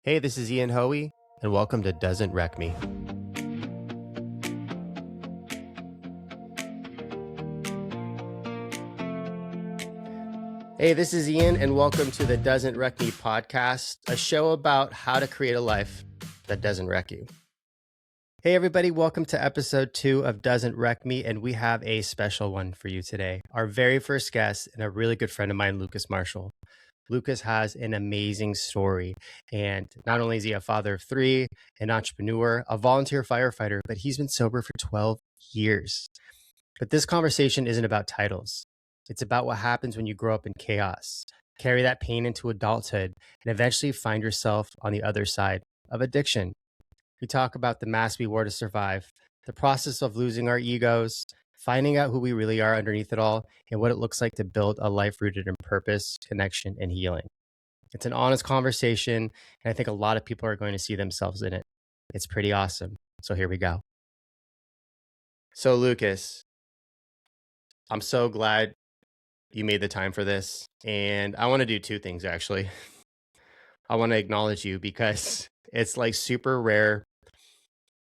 Hey, this is Ian Hoey, and welcome to Doesn't Wreck Me. Hey, this is Ian, and welcome to the Doesn't Wreck Me podcast, a show about how to create a life that doesn't wreck you. Hey, everybody, welcome to episode 2 of Doesn't Wreck Me, and we have a special one for you today. Our very first guest, and a really good friend of mine, Lucas Marshall. Lucas has an amazing story, and not only is he a father of 3, an entrepreneur, a volunteer firefighter, but he's been sober for 12 years. But this conversation isn't about titles. It's about what happens when you grow up in chaos, carry that pain into adulthood, and eventually find yourself on the other side of addiction. We talk about the mask we wore to survive, the process of losing our egos, finding out who we really are underneath it all, and what it looks like to build a life rooted in purpose, connection, and healing. It's an honest conversation, and I think a lot of people are going to see themselves in it. It's pretty awesome. So here we go. So, Lucas, I'm so glad you made the time for this. And I want to do 2 things, actually. I want to acknowledge you because it's like super rare,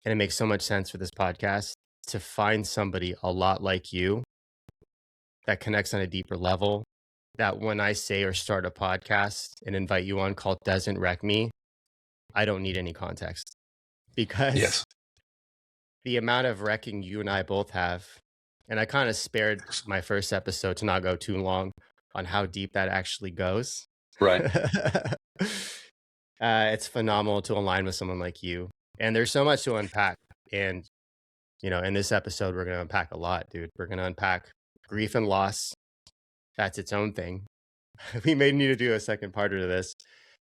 and it makes so much sense for this podcast to find somebody a lot like you that connects on a deeper level. That when I say or start a podcast and invite you on called Doesn't Wreck Me, I don't need any context because Yes. the amount of wrecking you and I both have, and I kind of spared my first episode to not go too long on how deep that actually goes. Right. It's phenomenal to align with someone like you. And there's so much to unpack. And, in this episode, we're going to unpack a lot, dude. We're going to unpack grief and loss. That's its own thing. We may need to do a second part to this.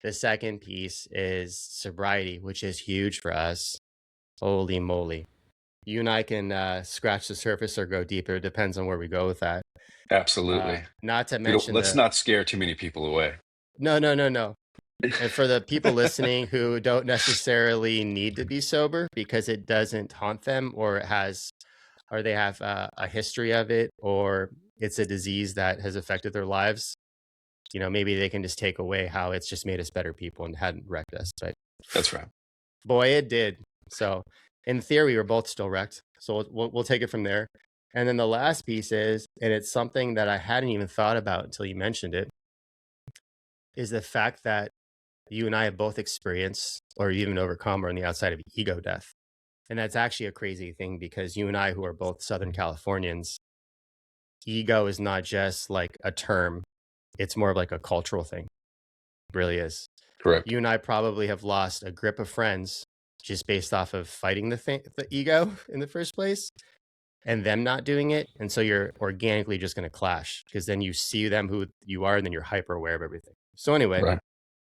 The second piece is sobriety, which is huge for us. Holy moly. You and I can scratch the surface or go deeper. It depends on where we go with that. Absolutely. Not to mention Let's not scare too many people away. No. And for the people listening who don't necessarily need to be sober because it doesn't haunt them or they have a history of it, or it's a disease that has affected their lives, maybe they can just take away how it's just made us better people and hadn't wrecked us. But That's right. boy, it did. So in theory, we're both still wrecked. So we'll take it from there. And then the last piece is, and it's something that I hadn't even thought about until you mentioned it, is the fact that you and I have both experienced or even overcome or on the outside of ego death. And that's actually a crazy thing because you and I, who are both Southern Californians, ego is not just like a term. It's more of like a cultural thing. It really is. Correct. You and I probably have lost a grip of friends just based off of fighting the ego in the first place and them not doing it. And so you're organically just going to clash because then you see them who you are and then you're hyper aware of everything. So anyway, Right.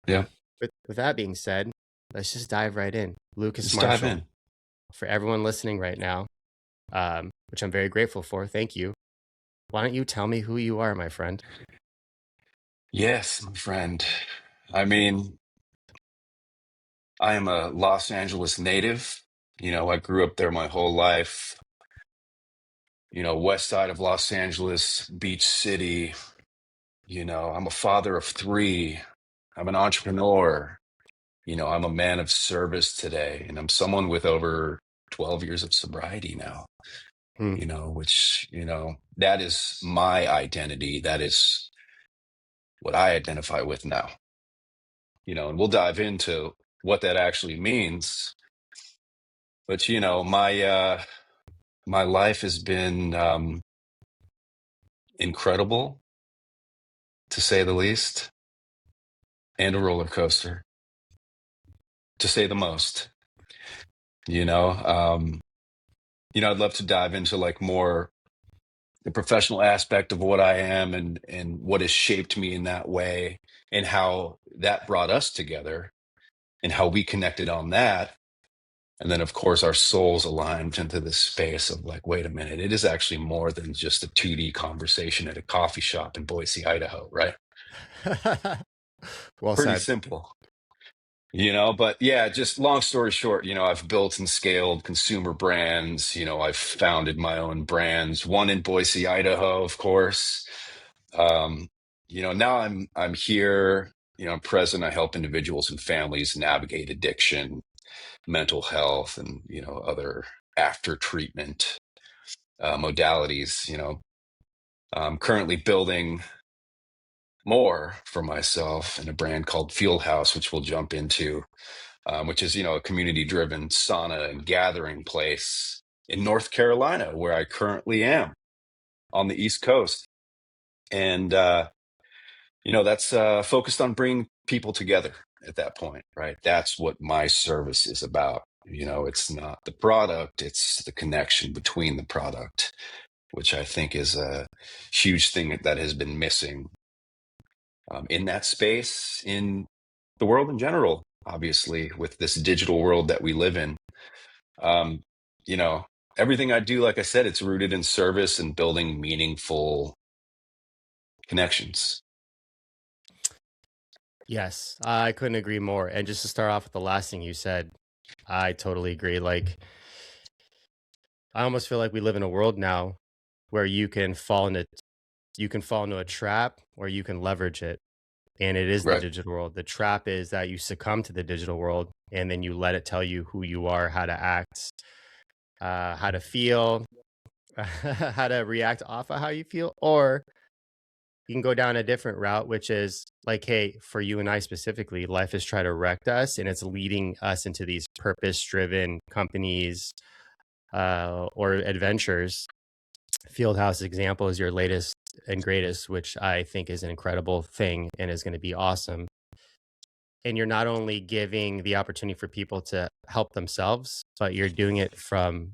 Yeah. With that being said, let's just dive right in. Lucas Let's Marshall, dive in. for everyone listening right now, which I'm very grateful for. Thank you. Why don't you tell me who you are, my friend? Yes, my friend. I mean, I am a Los Angeles native. I grew up there my whole life. West side of Los Angeles, Beach City. I'm a father of 3. I'm an entrepreneur. I'm a man of service today, and I'm someone with over 12 years of sobriety now. Which, that is my identity. That is what I identify with now. And we'll dive into what that actually means. But, my life has been incredible, to say the least, and a roller coaster, to say the most. I'd love to dive into like more the professional aspect of what I am and what has shaped me in that way and how that brought us together and how we connected on that. And then, of course, our souls aligned into this space of like, wait a minute, it is actually more than just a 2D conversation at a coffee shop in Boise, Idaho, right? Well Pretty said. simple. But yeah, just long story short, I've built and scaled consumer brands. I've founded my own brands, one in Boise, Idaho, of course. Now I'm here I'm present. I help individuals and families navigate addiction, mental health, and other after treatment modalities. I'm currently building more for myself in a brand called Field House, which we'll jump into, which is a community driven sauna and gathering place in North Carolina, where I currently am on the East Coast. And that's focused on bringing people together at that point, right? That's what my service is about. It's not the product, it's the connection between the product, which I think is a huge thing that has been missing in that space, in the world in general, obviously, with this digital world that we live in. Um, you know, Everything I do, like I said, it's rooted in service and building meaningful connections. Yes, I couldn't agree more. And just to start off with the last thing you said, I totally agree. Like, I almost feel like we live in a world now where you can fall into a trap or you can leverage it. And it is the Right. digital world. The trap is that you succumb to the digital world and then you let it tell you who you are, how to act, how to feel, how to react off of how you feel. Or you can go down a different route, which is like, hey, for you and I specifically, life is trying to wreck us and it's leading us into these purpose driven companies or adventures. Fieldhouse example is your latest and greatest, which I think is an incredible thing and is going to be awesome. And you're not only giving the opportunity for people to help themselves, but you're doing it from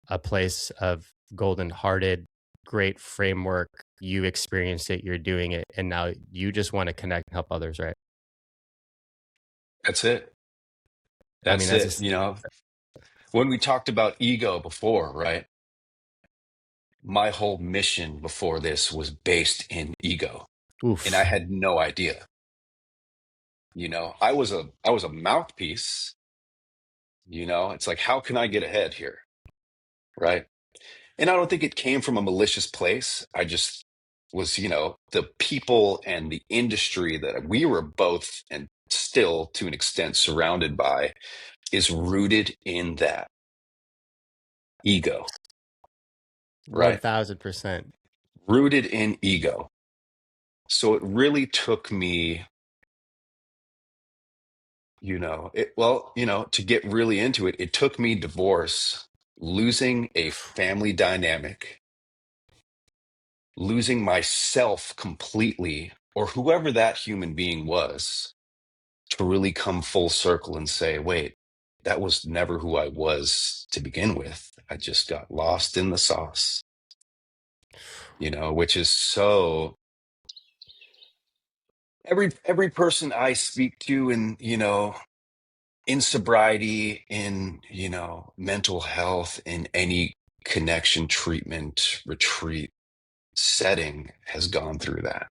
a place of golden hearted, great framework. You experienced it, you're doing it, and now you just want to connect and help others, right? That's it. I mean, That's that's it. just When we talked about ego before, right? My whole mission before this was based in ego, and I oof. had no idea. I was a mouthpiece. It's like, how can I get ahead here, right? And I don't think it came from a malicious place. I just was, the people and the industry that we were both and still to an extent surrounded by is rooted in that ego, right? 1000%. Rooted in ego. So it really took me, to get really into it, it took me divorce, losing a family dynamic, losing myself completely, or whoever that human being was, to really come full circle and say, wait, that was never who I was to begin with. I just got lost in the sauce, which is so every person I speak to in sobriety, in, mental health, in any connection, treatment, retreat setting has gone through that.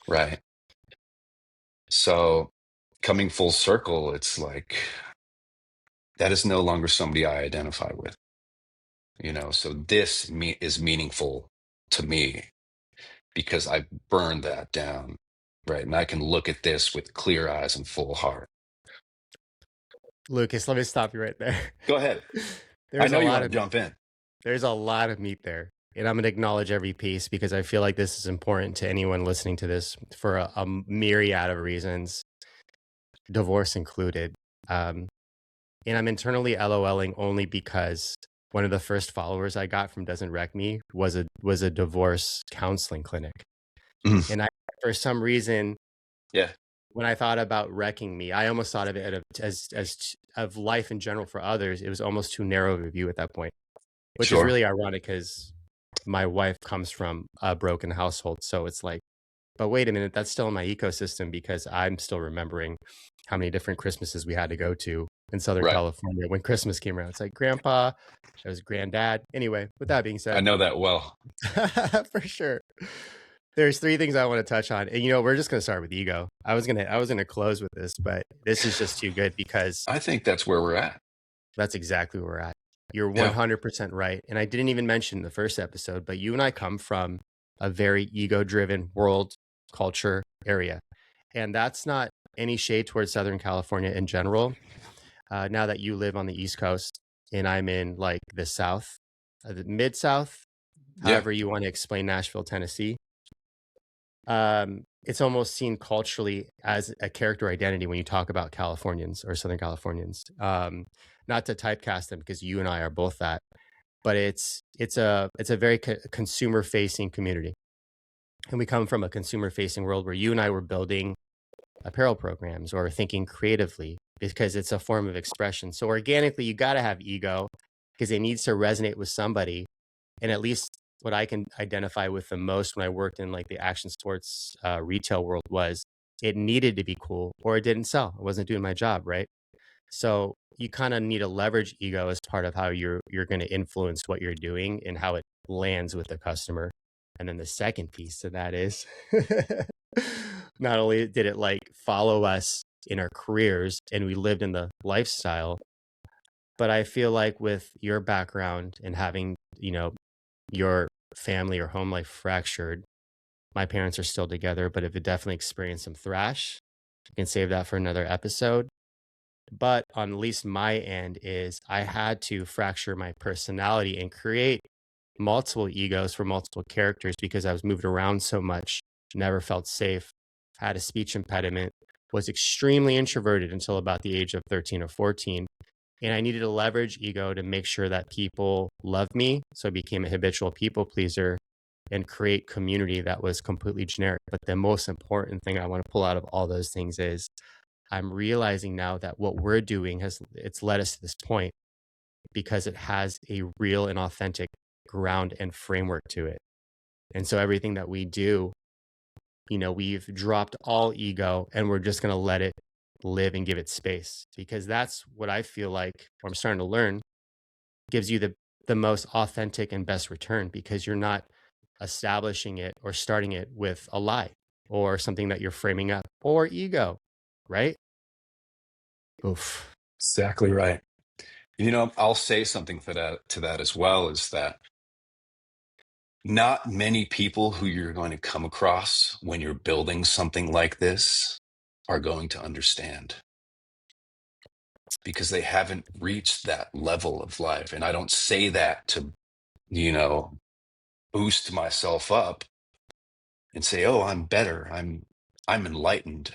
Right. So coming full circle, it's like that is no longer somebody I identify with, so this is meaningful to me because I burned that down. Right. And I can look at this with clear eyes and full heart. Lucas, let me stop you right there. Go ahead. I there's know a you lot want to of jump in. there's a lot of meat there. And I'm going to acknowledge every piece because I feel like this is important to anyone listening to this for a myriad of reasons, divorce included. Um, and I'm internally LOLing only because one of the first followers I got from Doesn't Wreck Me was a divorce counseling clinic. Mm, And I, for some reason, yeah, when I thought about wrecking me, I almost thought of it as of life in general for others. It was almost too narrow of a view at that point, which is sure. really ironic because my wife comes from a broken household. So it's like, but wait a minute, that's still in my ecosystem because I'm still remembering how many different Christmases we had to go to in Southern Right. California when Christmas came around. It's like grandpa, it was granddad. Anyway, with that being I said, know that well. for sure. There's three things I want to touch on. And we're just gonna start with ego. I was gonna close with this, but this is just too good because I think that's where we're at. that's exactly where we're at. You're Yeah. 100% right. And I didn't even mention in the first episode, but you and I come from a very ego driven world culture area. And that's not any shade towards Southern California in general. Now that you live on the East Coast and I'm in like the South, the Mid South, Yeah. however you want to explain Nashville, Tennessee, it's almost seen culturally as a character identity when you talk about Californians or Southern Californians. Not to typecast them because you and I are both that, but it's a very consumer facing community, and we come from a consumer facing world where you and I were building apparel programs or thinking creatively because it's a form of expression. So organically, you got to have ego because it needs to resonate with somebody. And at least what I can identify with the most when I worked in like the action sports retail world was it needed to be cool or it didn't sell. I wasn't doing my job, right? So you kind of need to leverage ego as part of how you're going to influence what you're doing and how it lands with the customer. And then the second piece to that is not only did it like follow us in our careers and we lived in the lifestyle, but I feel like with your background and having, your family or home life fractured, my parents are still together, but have definitely experienced some thrash. You can save that for another episode. But on at least my end is I had to fracture my personality and create multiple egos for multiple characters because I was moved around so much, never felt safe, had a speech impediment, was extremely introverted until about the age of 13 or 14. And I needed to leverage ego to make sure that people loved me. So I became a habitual people pleaser and create community that was completely generic. But the most important thing I want to pull out of all those things is I'm realizing now that what we're doing it's led us to this point because it has a real and authentic ground and framework to it. And so everything that we do, we've dropped all ego and we're just going to let it live and give it space because that's what I feel like, or I'm starting to learn, gives you the most authentic and best return because you're not establishing it or starting it with a lie or something that you're framing up or ego, right? Oof. Exactly right. You know, I'll say something for that to that as well is that not many people who you're going to come across when you're building something like this are going to understand because they haven't reached that level of life. And I don't say that to, you know, boost myself up and say, "Oh, I'm better. I'm enlightened."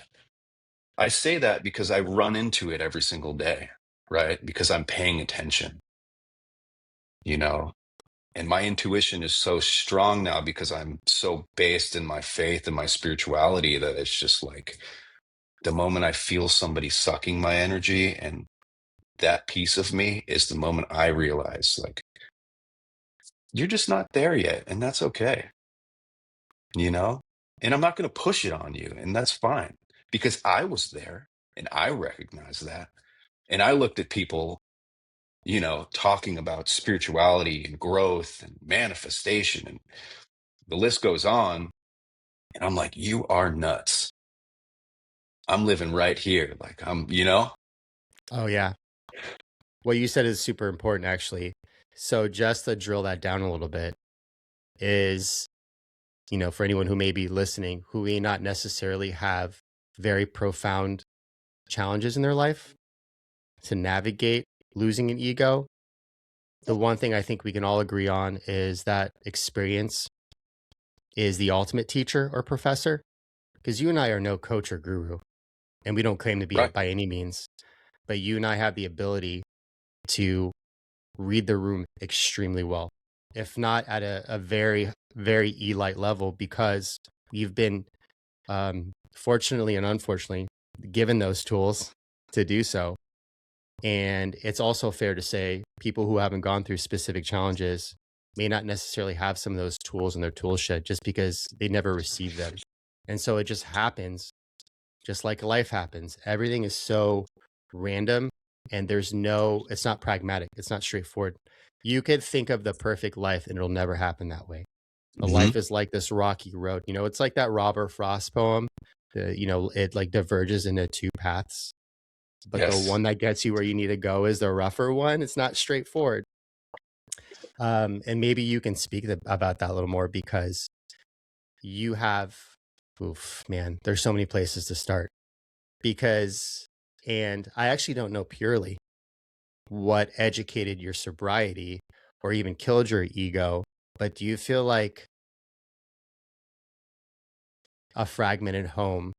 I say that because I run into it every single day, right? Because I'm paying attention, you know. And my intuition is so strong now because I'm so based in my faith and my spirituality that it's just like the moment I feel somebody sucking my energy and that piece of me is the moment I realize like you're just not there yet and that's okay, you know? And I'm not going to push it on you and that's fine because I was there and I recognize that. And I looked at people, you know, talking about spirituality and growth and manifestation and the list goes on. And I'm like, you are nuts. I'm living right here. Like you know? Oh, yeah. What you said is super important, actually. So, just to drill that down a little bit, is, for anyone who may be listening, who may not necessarily have very profound challenges in their life to navigate losing an ego, the one thing I think we can all agree on is that experience is the ultimate teacher or professor. Because you and I are no coach or guru, and we don't claim to be it Right. by any means. But you and I have the ability to read the room extremely well, if not at a very, very elite level, because you've been, fortunately and unfortunately, given those tools to do so. And it's also fair to say people who haven't gone through specific challenges may not necessarily have some of those tools in their tool shed just because they never received them. And so it just happens, just like life happens. Everything is so random and it's not pragmatic. It's not straightforward. You could think of the perfect life and it'll never happen that way. A Hmm. life is like this rocky road. It's like that Robert Frost poem. It like diverges into two paths, but the Yes. one that gets you where you need to go is the rougher one. It's not straightforward. And maybe you can speak about that a little more because you have Oof, man, there's so many places to start because, and I actually don't know purely what educated your sobriety or even killed your ego, but do you feel like a fragmented home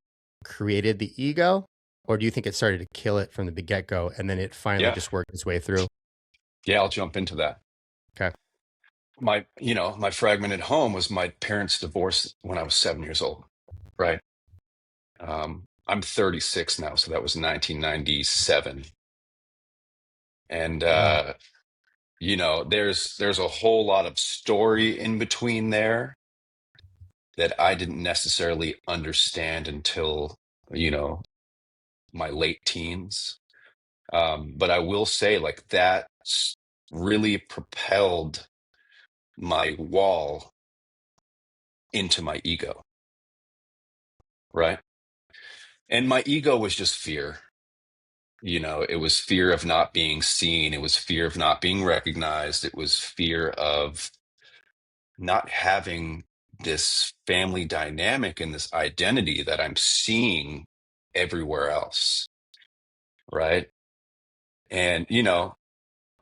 created the ego, or do you think it started to kill it from the get go and then it finally Yeah. just worked its way through? Yeah, I'll jump into that. Okay. My fragmented home was my parents' divorce when I was 7 years old, right? I'm 36 now, so that was 1997. And Wow. there's a whole lot of story in between there that I didn't necessarily understand until, you know, my late teens. But I will say, like, really propelled my wall into my ego, right? And my ego was just fear. It was fear of not being seen. It was fear of not being recognized. It was fear of not having this family dynamic and this identity that I'm seeing everywhere else, right? And,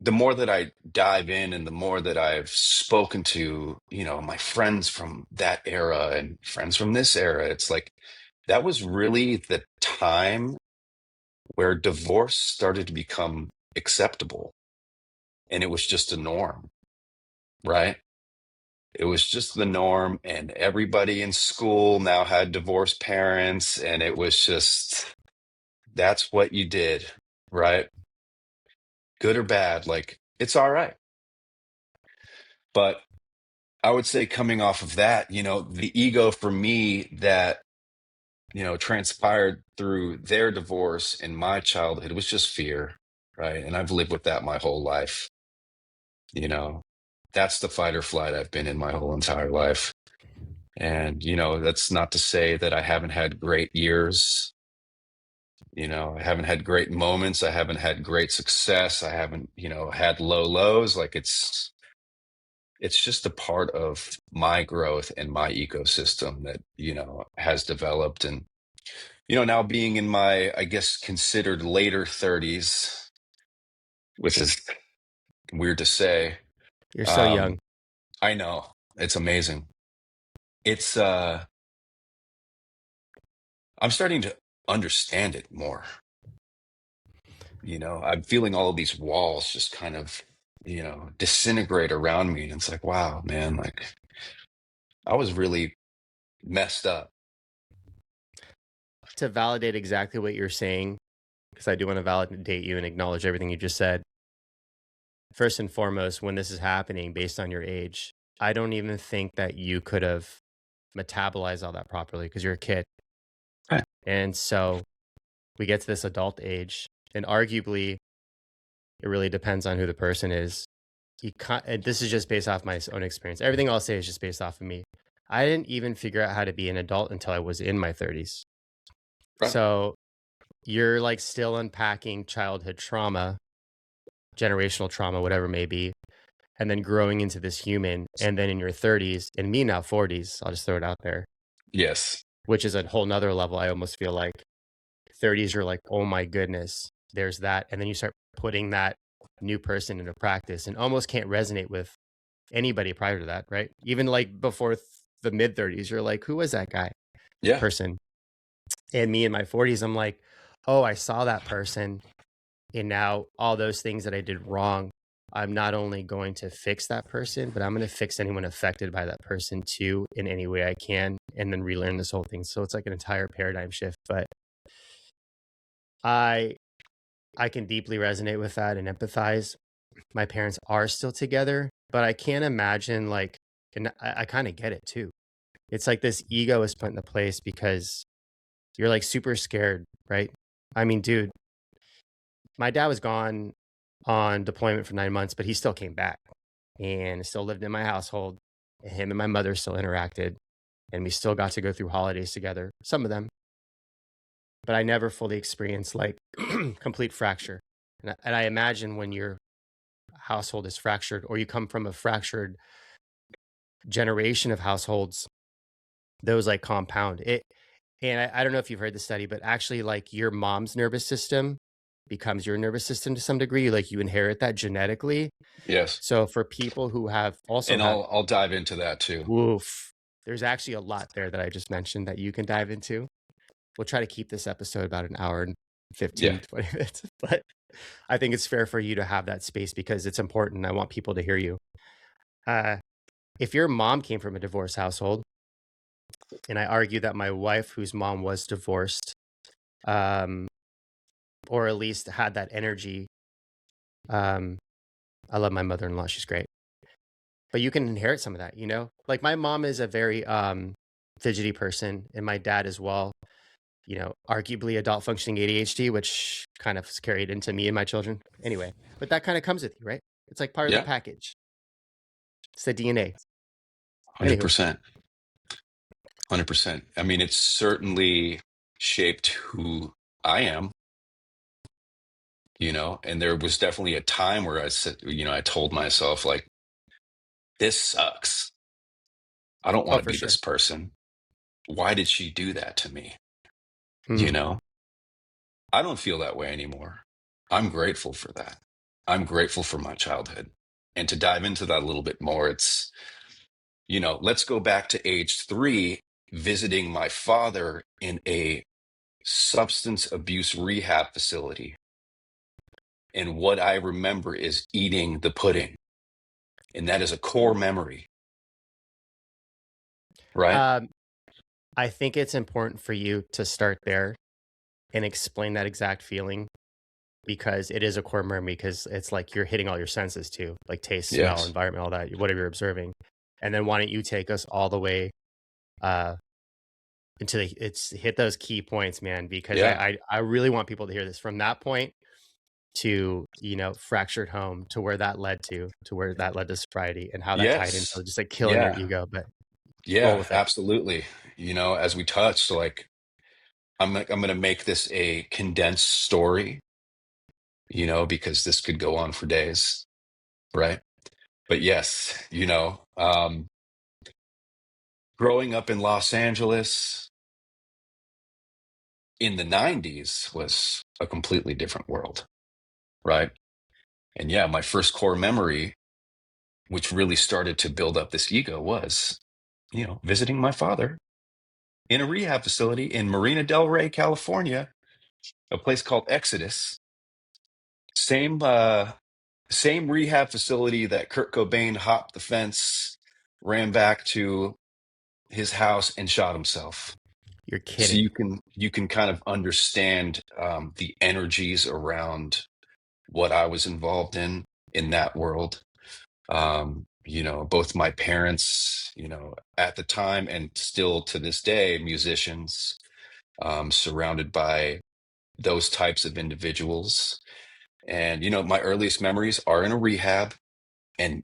the more that I dive in and the more that I've spoken to, my friends from that era and friends from this era, it's like that was really the time where divorce started to become acceptable and it was just a norm, right? It was just the norm, and everybody in school now had divorced parents, and it was just that's what you did, right? Good or bad, like it's all right. But I would say coming off of that, the ego for me that, transpired through their divorce in my childhood was just fear, right? And I've lived with that my whole life, you know. That's the fight or flight I've been in my whole entire life. And, that's not to say that I haven't had great years. I haven't had great moments. I haven't had great success. I haven't, had low lows. Like it's just a part of my growth and my ecosystem that, has developed. And, now being in my, I guess, considered later 30s, which is weird to say. You're so young. Um, I know it's amazing. It's, I'm starting to understand it more. I'm feeling all of these walls just kind of, disintegrate around me. And it's like, wow, man, like I was really messed up. To validate exactly what you're saying, because I do want to validate you and acknowledge everything you just said. First and foremost, when this is happening based on your age, I don't even think that you could have metabolized all that properly because you're a kid. Right. And so we get to this adult age, and arguably, it really depends on who the person is. And this is just based off my own experience. Everything I'll say is just based off of me. I didn't even figure out how to be an adult until I was in my 30s. Right. So you're like still unpacking childhood trauma, generational trauma, whatever it may be, and then growing into this human. And then in your 30s, and me now 40s, I'll just throw it out there, Yes. which is a whole nother level. I almost feel like 30s are like, oh my goodness, there's that. And then you start putting that new person into practice and almost can't resonate with anybody prior to that, right? Even like before the mid 30s, you're like, who was that guy, Yeah. person? And me in my 40s, I'm like, oh, I saw that person. And now all those things that I did wrong, I'm not only going to fix that person, but I'm going to fix anyone affected by that person too in any way I can, and then relearn this whole thing. So it's like an entire paradigm shift. But I I can deeply resonate with that and empathize. My parents are still together, but I can't imagine like, and I kind of get it too. It's like this ego is put into place because you're like super scared, right? I mean, dude, my dad was gone on deployment for 9 months, but he still came back and still lived in my household. Him and my mother still interacted, and we still got to go through holidays together, some of them, but I never fully experienced like complete fracture. And I imagine when your household is fractured or you come from a fractured generation of households, those like compound it. And I don't know if you've heard the study, but actually, like your mom's nervous system becomes your nervous system to some degree. Like you inherit that genetically. Yes. So for people who have also And have I'll dive into that too. woof, there's actually a lot there that I just mentioned that you can dive into. We'll try to keep this episode about an hour and Yeah. 15 to 20 minutes, but I think it's fair for you to have that space because it's important. I want people to hear you. Uh, if your mom came from a divorce household, and I argue that my wife, whose mom was divorced, um, or at least had that energy, um, I love my mother-in-law. She's great, but you can inherit some of that, you know? Like my mom is a very fidgety person, and my dad as well. You know, arguably adult functioning ADHD, which kind of is carried into me and my children. Anyway, but that kind of comes with you, right? It's like part of the Yeah. package. It's the DNA. Anywho, 100%. 100%. I mean, it's certainly shaped who I am, and there was definitely a time where I said, I told myself, like, this sucks. I don't oh, want to for be sure. this person. Why did she do that to me? You Mm. know, I don't feel that way anymore. I'm grateful for that. I'm grateful for my childhood. And to dive into that a little bit more, let's go back to age 3, visiting my father in a substance abuse rehab facility. And what I remember is eating the pudding. And that is a core memory, right? Um, I think it's important for you to start there and explain that exact feeling because it is a core memory because it's like you're hitting all your senses too, like taste, smell, Yes. environment, all that, whatever you're observing. And then why don't you take us all the way uh into the it's hit those key points, man, because Yeah. I really want people to hear this from that point to, fractured home to where that led to sobriety and how that tied into Yes. just like killing your Yeah. ego, but roll Yeah, with it. absolutely. As we touched, like I'm going to make this a condensed story, because this could go on for days, right? But yes, growing up in Los Angeles in the 90s was a completely different world, right? And yeah, my first core memory, which really started to build up this ego, was, visiting my father in a rehab facility in Marina Del Rey, California, a place called Exodus. Same rehab facility that Kurt Cobain hopped the fence, ran back to his house and shot himself. You're So kidding. you can kind of understand the energies around what I was involved in that world. Both my parents, at the time and still to this day, musicians, surrounded by those types of individuals. And, my earliest memories are in a rehab. And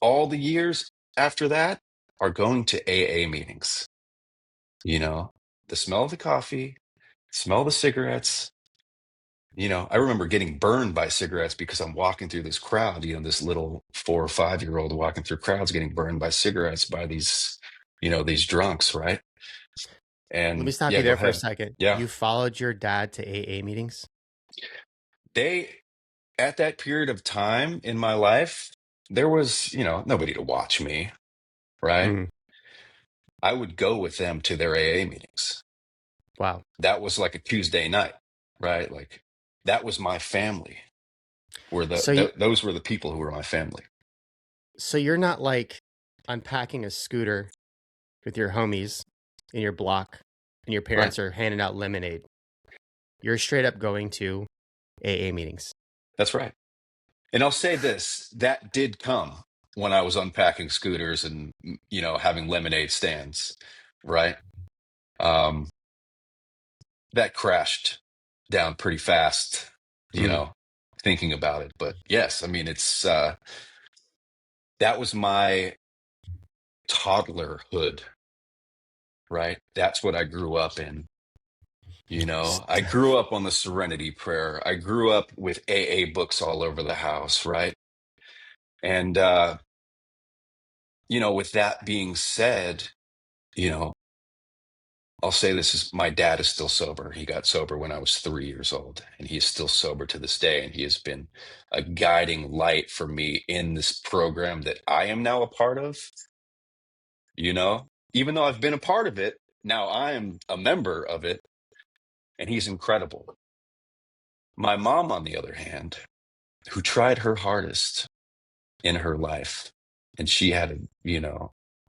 all the years after that are going to AA meetings. The smell of the coffee, smell of the cigarettes. I remember getting burned by cigarettes because I'm walking through this crowd, this little 4 or 5 year old walking through crowds getting burned by cigarettes by these drunks, right? Let me And stop yeah, you go there for a ahead. second. Yeah. You followed your dad to AA meetings? They, at that period of time in my life, there was, nobody to watch me, right? Mm, I would go with them to their AA meetings. wow. That was like a Tuesday night, right? Like that was my family. Were So you those were the people who were my family. so you're not like unpacking a scooter with your homies in your block and your Right. parents are handing out lemonade. You're straight up going to AA meetings. That's right. And I'll say this, that did come when I was unpacking scooters and having lemonade stands, right? Um, that crashed down pretty fast, you Mm. know, thinking about it. But yes, I mean that was my toddlerhood, right? That's what I grew up in. S- I grew up on the Serenity Prayer. I grew up with AA books all over the house, right? And with that being said, you know, I'll say this is my dad is still sober. He got sober when I was 3 years old, and he is still sober to this day. And he has been a guiding light for me in this program that I am now a part of. You know, even though I've been a part of it, now I am a member of it, and he's incredible. My mom, on the other hand, who tried her hardest in her life, and she had,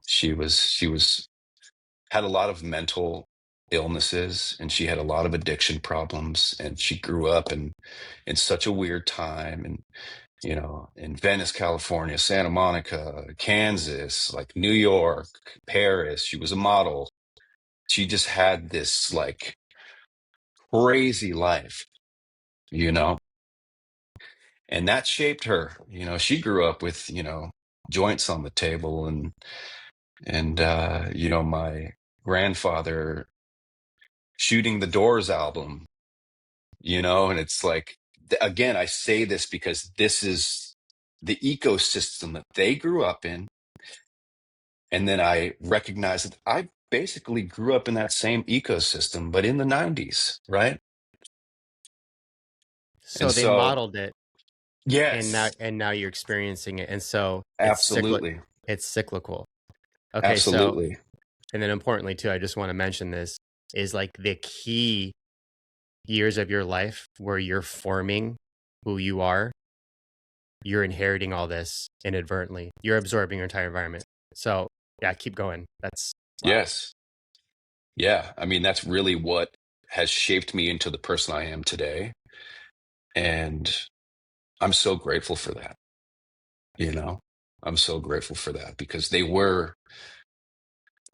she was had a lot of mental illnesses, and she had a lot of addiction problems, and she grew up in such a weird time, and in Venice, California, Santa Monica, Kansas, like New York, Paris. She was a model. She just had this like crazy life, you know, and that shaped her. She grew up with, joints on the table, and my grandfather shooting the Doors album, and it's like, again, I say this because this is the ecosystem that they grew up in. And then I recognize that I basically grew up in that same ecosystem, but in the 90s, right? And So they so, modeled it, yes, and now you're experiencing it, and so absolutely. it's cyclical. Okay, so Absolutely. and then importantly too, I just want to mention this is like the key years of your life where you're forming who you are, you're inheriting all this inadvertently. You're absorbing your entire environment. So yeah, keep going. That's wow. Yes. Yeah. I mean, that's really what has shaped me into the person I am today. And I'm so grateful for that. You know, I'm so grateful for that because they were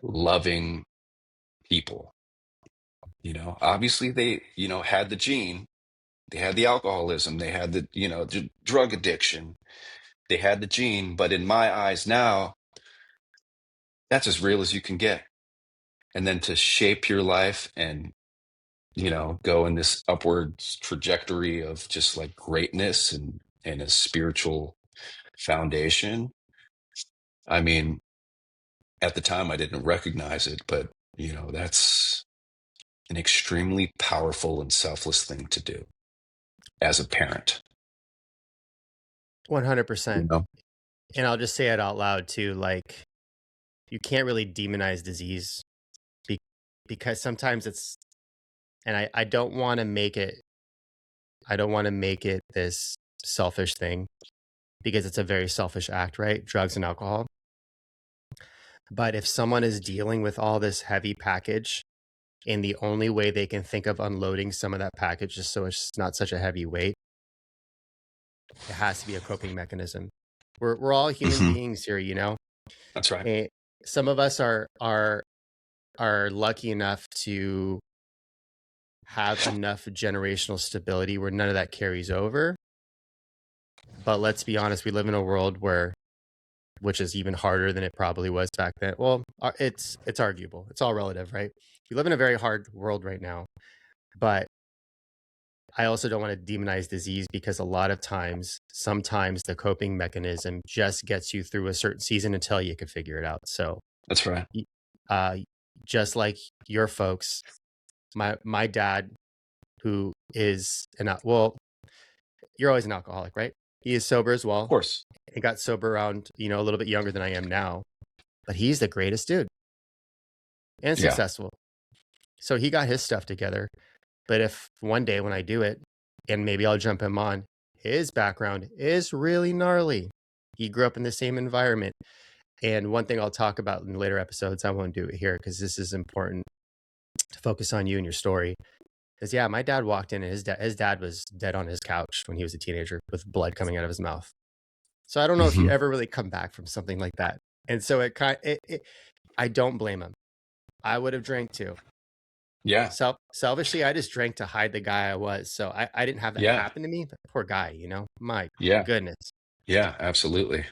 loving people. Obviously they, had the gene, they had the alcoholism, they had the, drug addiction, they had the gene. But in my eyes now, that's as real as you can get. And then to shape your life and go in this upward trajectory of just like greatness and a spiritual foundation. I mean, at the time I didn't recognize it, but that's an extremely powerful and selfless thing to do as a parent. 100%. And I'll just say it out loud too, like you can't really demonize disease be- because sometimes it's, and I don't want to make it, I don't want to make it this selfish thing because it's a very selfish act, right? Drugs and alcohol. But if someone is dealing with all this heavy package and the only way they can think of unloading some of that package just so it's not such a heavy weight, it has to be a coping mechanism. We're all human Hmm. beings here, you know. That's right. And some of us are lucky enough to have enough generational stability where none of that carries over. But let's be honest, we live in a world where, which is even harder than it probably was back then. Well, it's arguable. It's all relative, right? We live in a very hard world right now. But I also don't want to demonize disease because a lot of times, sometimes the coping mechanism just gets you through a certain season until you can figure it out. So, That's right. uh, just like your folks, my dad, who is well, you're always an alcoholic, right? He is sober as Of well. course. He got sober around, a little bit younger than I am now, but he's the greatest dude and Yeah. successful. So he got his stuff together. But if one day when I do it, and maybe I'll jump him on, his background is really gnarly. He grew up in the same environment. And one thing I'll talk about in later episodes, I won't do it here because this is important to focus on you and your story. Because yeah, my dad walked in and his dad was dead on his couch when he was a teenager with blood coming out of his mouth. So I don't know if you Hmm. ever really come back from something like that. And so I don't blame him. I would have drank too. Yeah. Selfishly, I just drank to hide the guy I was. So I didn't have that Yeah. happen to me. But poor guy, my Yeah. goodness. Yeah. Absolutely.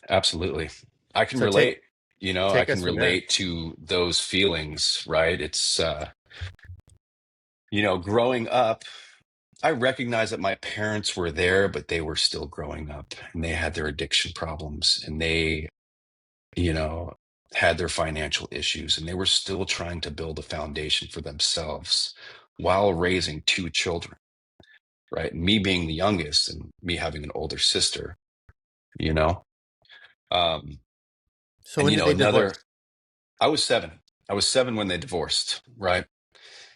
Absolutely. I can So relate. I take us can from there. relate to those feelings, right? It's, growing up, I recognize that my parents were there, but they were still growing up and they had their addiction problems and they, you know, had their financial issues, and they were still trying to build a foundation for themselves while raising two children, right? And me being the youngest and me having an older sister, you know. Um, So and when did they divorce? I was 7. I was 7 when they divorced, right?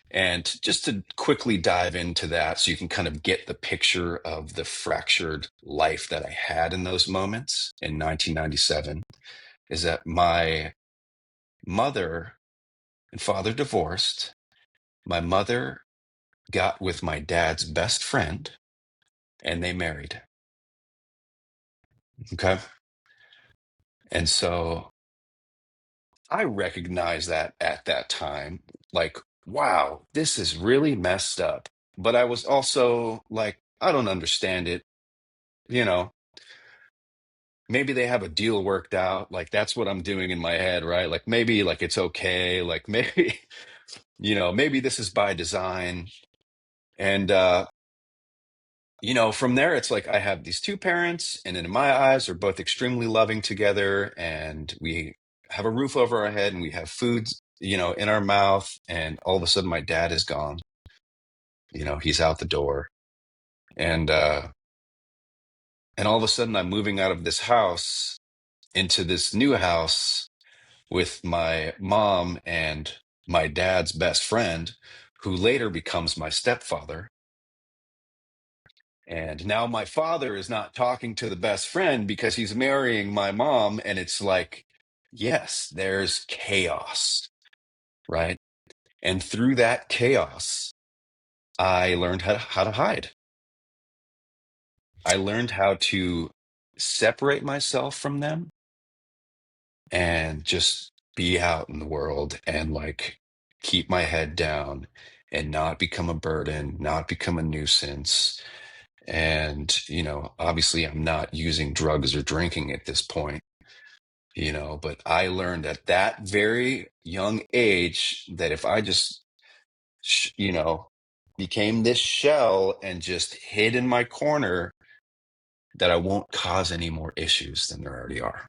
And just to quickly dive into that so you can kind of get the picture of the fractured life that I had in those moments in 1997, is that my mother and father divorced. My mother got with my dad's best friend and they married. Okay. And so I recognized that at that time, like, wow, this is really messed up. But I was also like, I don't understand it. You know, maybe they have a deal worked out. Like, that's what I'm doing in my head, right? Like, maybe like it's okay. Like, maybe, maybe this is by design. And, from there, it's like I have these two parents, and in my eyes, are both extremely loving together, and we have a roof over our head, and we have food, in our mouth. And all of a sudden, my dad is gone. He's out the door, and and all of a sudden, I'm moving out of this house into this new house with my mom and my dad's best friend, who later becomes my stepfather. And now my father is not talking to the best friend because he's marrying my mom. And it's like, yes, there's chaos, right? And through that chaos, I learned how to hide. I learned how to separate myself from them and just be out in the world and like keep my head down and not become a burden, not become a nuisance. And, obviously I'm not using drugs or drinking at this point, but I learned at that very young age that if I just, became this shell and just hid in my corner, that I won't cause any more issues than there already are.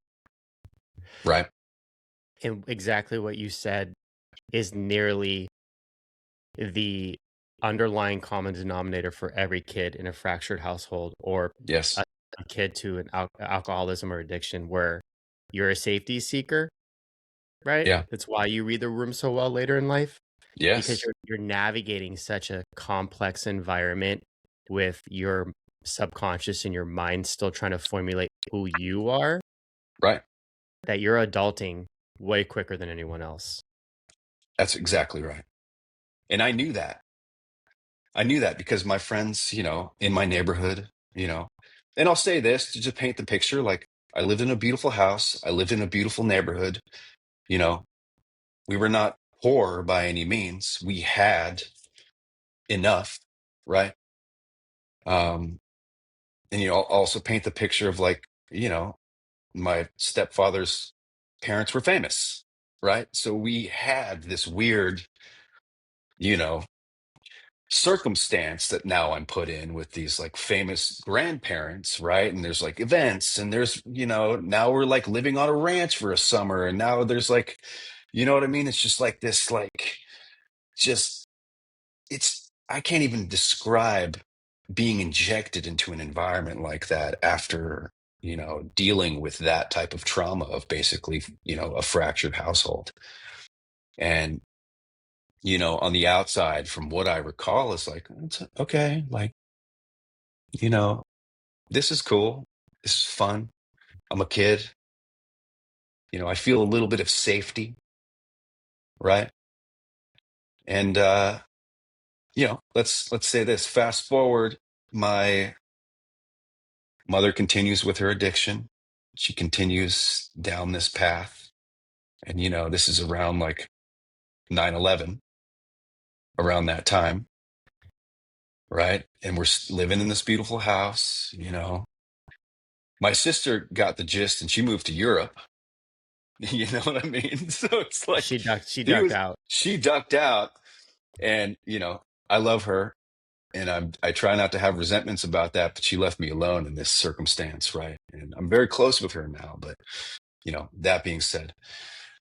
Right? And exactly what you said is nearly the underlying common denominator for every kid in a fractured household or Yes. a kid to an alcoholism or addiction where you're a safety seeker, right? Yeah. That's why you read the room so well later in life because Yes. you're navigating such a complex environment with your subconscious and your mind still trying to formulate who you are, Right. that you're adulting way quicker than anyone else. That's exactly right. And I knew that. I knew that because my friends, in my neighborhood, and I'll say this to just paint the picture, like I lived in a beautiful house. I lived in a beautiful neighborhood. You know, we were not poor by any means. We had enough, right? Um, and I'll also paint the picture of like, my stepfather's parents were famous, right? So we had this weird, you know, circumstance that now I'm put in with these like famous grandparents, right? And there's like events, and there's, now we're like living on a ranch for a summer, and now there's like, you know what I mean? It's just like this, like, just, I can't even describe being injected into an environment like that after, dealing with that type of trauma of basically, a fractured household. And, on the outside, from what I recall, it's like, it's okay, like, you know, this is cool. This is fun. I'm a kid. I feel a little bit of safety, right? And let's say this. Fast forward, my mother continues with her addiction. She continues down this path. And this is around like 9/11, around that time, right? And we're living in this beautiful house. My sister got the gist and she moved to Europe. You know what I mean? So it's like She ducked out. she ducked out. And I love her, and I try not to have resentments about that, but she left me alone in this circumstance, right? And I'm very close with her now. But that being said,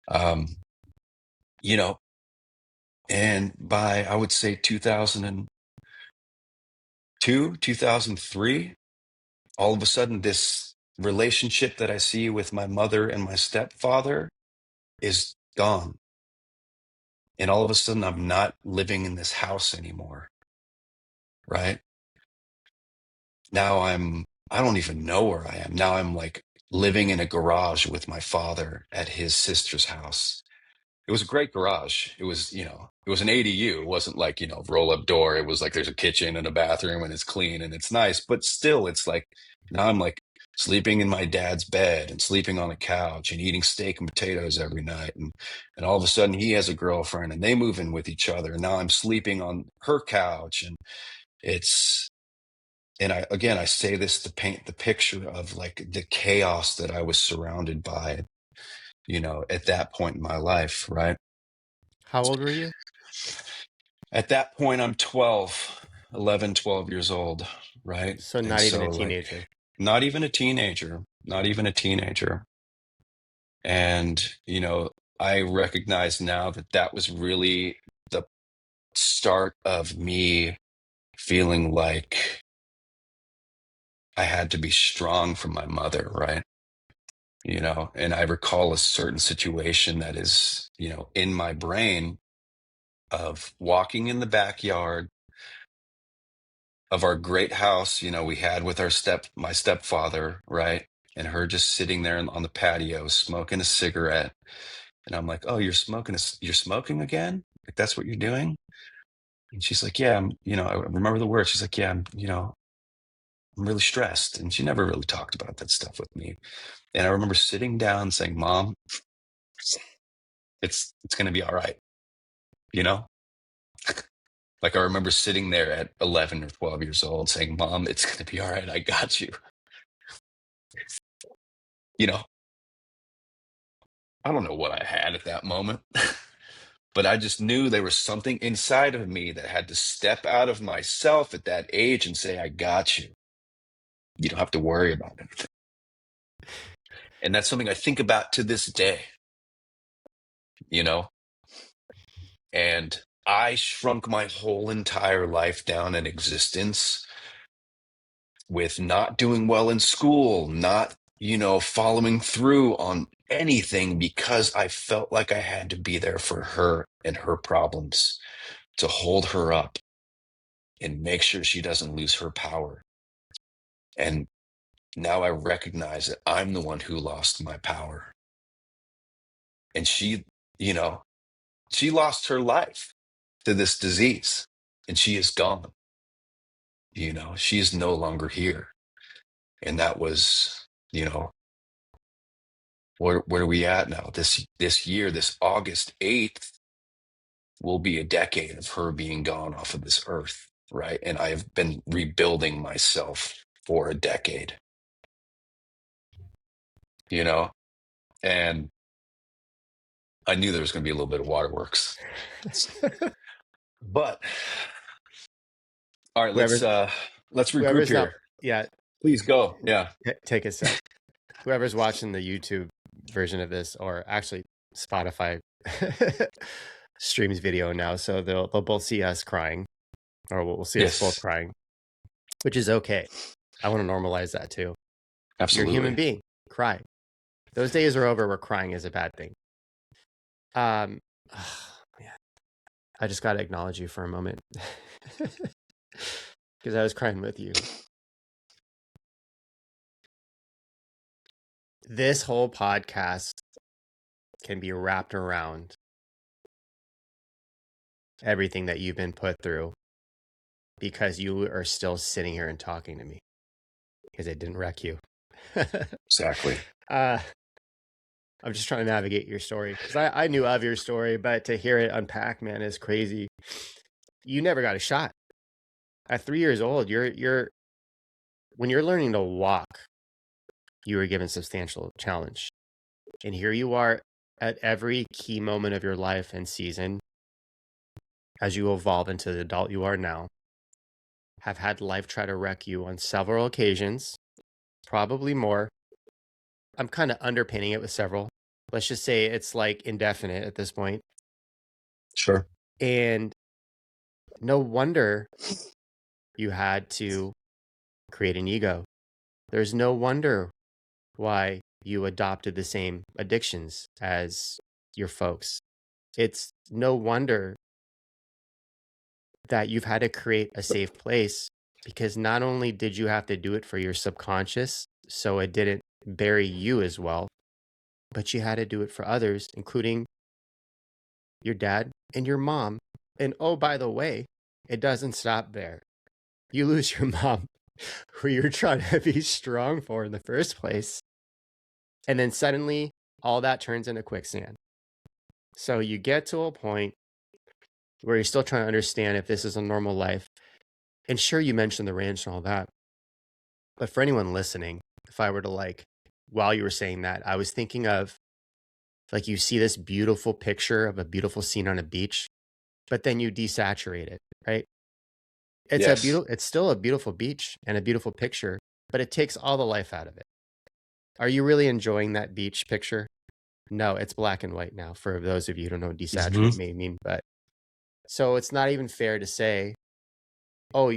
Um, you know, and by, I would say 2002, 2003, all of a sudden this relationship that I see with my mother and my stepfather is gone. And all of a sudden I'm not living in this house anymore, right? Now I don't even know where I am. Now I'm like living in a garage with my father at his sister's house. It was a great garage. It was, it was an ADU. It wasn't like, roll up door. It was like there's a kitchen and a bathroom and it's clean and it's nice. But still, it's like now I'm like sleeping in my dad's bed and sleeping on a couch and eating steak and potatoes every night. And all of a sudden he has a girlfriend and they move in with each other. And now I'm sleeping on her couch. And it's, and I say this to paint the picture of like the chaos that I was surrounded by, at that point in my life, right? How old were you? At that point, I'm 12 years old, right? So And not even so, a like, teenager. not even a teenager, not even a teenager. And, I recognize now that that was really the start of me feeling like I had to be strong for my mother, right? And I recall a certain situation that is, in my brain of walking in the backyard of our great house, we had with my stepfather, right? And her just sitting there on the patio smoking a cigarette. And I'm like, "Oh, you're smoking again? Like that's what you're doing?" And she's like, "Yeah, I remember the words." She's like, "Yeah, I'm really stressed." And she never really talked about that stuff with me. And I remember sitting down saying, "Mom, it's going to be all right." You know? Like I remember sitting there at 11 or 12 years old saying, "Mom, it's going to be all right. I got you." You know, I don't know what I had at that moment, but I just knew there was something inside of me that had to step out of myself at that age and say, "I got you. You don't have to worry about anything." And that's something I think about to this day, you know? And I shrunk my whole entire life down in existence with not doing well in school, not, following through on anything because I felt like I had to be there for her and her problems, to hold her up and make sure she doesn't lose her power. And now I recognize that I'm the one who lost my power. And you know, she lost her life to this disease and she is gone. She is no longer here. And that was, where are we at now? This year, this August 8th will be a decade of her being gone off of this earth, right? And I have been rebuilding myself for a decade, you know? And I knew there was going to be a little bit of waterworks. But all right, Whoever's let's regroup whoever's not, here. yeah, Please go. Yeah. take a sec. Whoever's watching the YouTube version of this, or actually Spotify streams video now, so they'll both see us crying, or we'll see us both Yes, crying, which is okay. I want to normalize that too. You're a human absolutely. being. Cry. Those days are over where crying is a bad thing. Man, I just got to acknowledge you for a moment because I was crying with you. This whole podcast can be wrapped around everything that you've been put through because you are still sitting here and talking to me because it didn't wreck you. Exactly. uh, I'm just trying to navigate your story because I knew of your story, but to hear it unpack, man, is crazy. You never got a shot. At 3 years old, you're when you're learning to walk, you were given substantial challenge. And here you are at every key moment of your life and season as you evolve into the adult you are now, have had life try to wreck you on several occasions, probably more. I'm kind of underpinning it with several. let's just say it's like indefinite at this point. Sure. And no wonder you had to create an ego. There's no wonder why you adopted the same addictions as your folks. It's no wonder that you've had to create a safe place, because not only did you have to do it for your subconscious so it didn't bury you as well, but you had to do it for others, including your dad and your mom. And oh, by the way, it doesn't stop there. You lose your mom, who you're trying to be strong for in the first place. And then suddenly all that turns into quicksand. So you get to a point where you're still trying to understand if this is a normal life. And sure, you mentioned the ranch and all that. But for anyone listening, if I were to while you were saying that, I was thinking of you see this beautiful picture of a beautiful scene on a beach, but then you desaturate it, right? Yes. It's still a beautiful beach and a beautiful picture, but it takes all the life out of it. Are you really enjoying that beach picture? No, it's black and white now, for those of you who don't know what Hmm. desaturate may mean. But so it's not even fair to say, oh,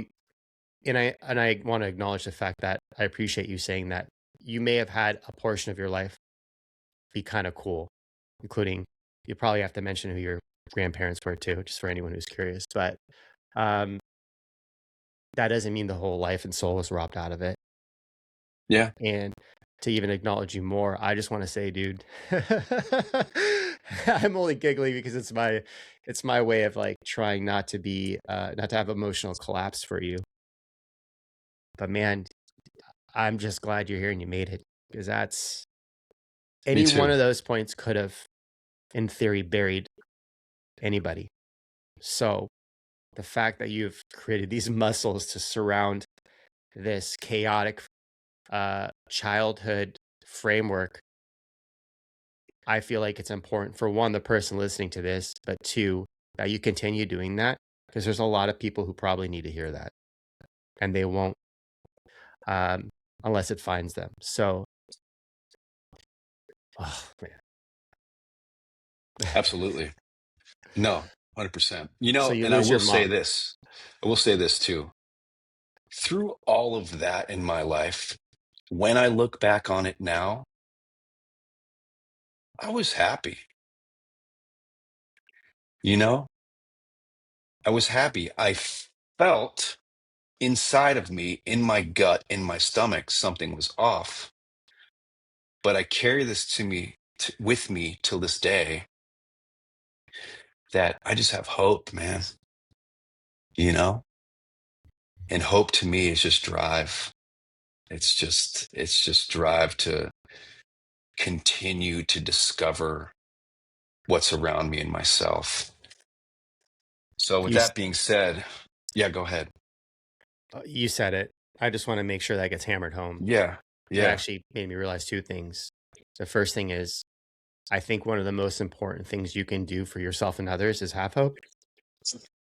and I want to acknowledge the fact that I appreciate you saying that you may have had a portion of your life be kind of cool, including, you probably have to mention who your grandparents were too, just for anyone who's curious. But um, that doesn't mean the whole life and soul was robbed out of it. Yeah. And to even acknowledge you more, I just want to say, dude, I'm only giggling because it's my way of trying not to be not to have emotional collapse for you. But man, I'm just glad you're here and you made it, because that's Me any one too. of those points could have, in theory, buried anybody. So the fact that you've created these muscles to surround this chaotic childhood framework, I feel like it's important for, one, the person listening to this, but two, that you continue doing that, because there's a lot of people who probably need to hear that, and they won't um, unless it finds them. So, oh man. Absolutely. No, 100%. So you And I lose will your say mom. this. I will say this too. Through all of that in my life, when I look back on it now, I was happy. You know, I was happy. Felt inside of me, in my gut, in my stomach, something was off. But I carry this with me till this day, that I just have hope, man. You know, and hope to me is just drive. It's just drive to continue to discover what's around me and myself. So with You that being said, yeah, go ahead. you said it. I just want to make sure that gets hammered home. Yeah, It yeah, actually made me realize two things. The first thing is, I think one of the most important things you can do for yourself and others is have hope,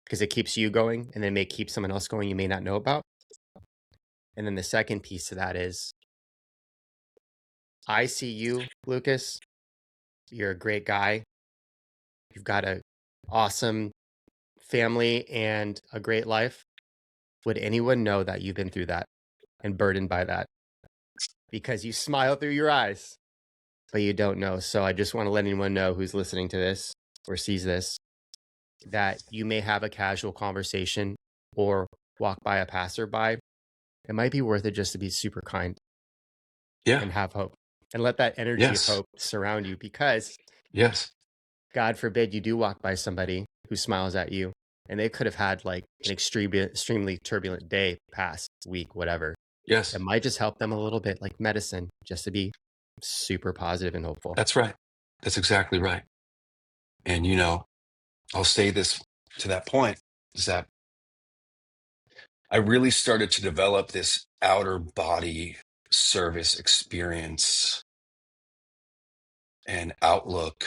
because it keeps you going and then may keep someone else going you may not know about. And then the second piece to that is, I see you, Lucas. You're a great guy. You've got a awesome family and a great life. Would anyone know that you've been through that and burdened by that? Because you smile through your eyes, but you don't know. So I just want to let anyone know who's listening to this or sees this, that you may have a casual conversation or walk by a passerby. It might be worth it just to be super kind yeah, and have hope, and let that energy of yes, hope surround you, because yes, God forbid you do walk by somebody who smiles at you and they could have had an extremely turbulent day, past week, whatever. It yes. might just help them a little bit, like medicine, just to be super positive and hopeful. That's right. That's exactly right. And I'll say this to that point, is that I really started to develop this outer body service experience and outlook.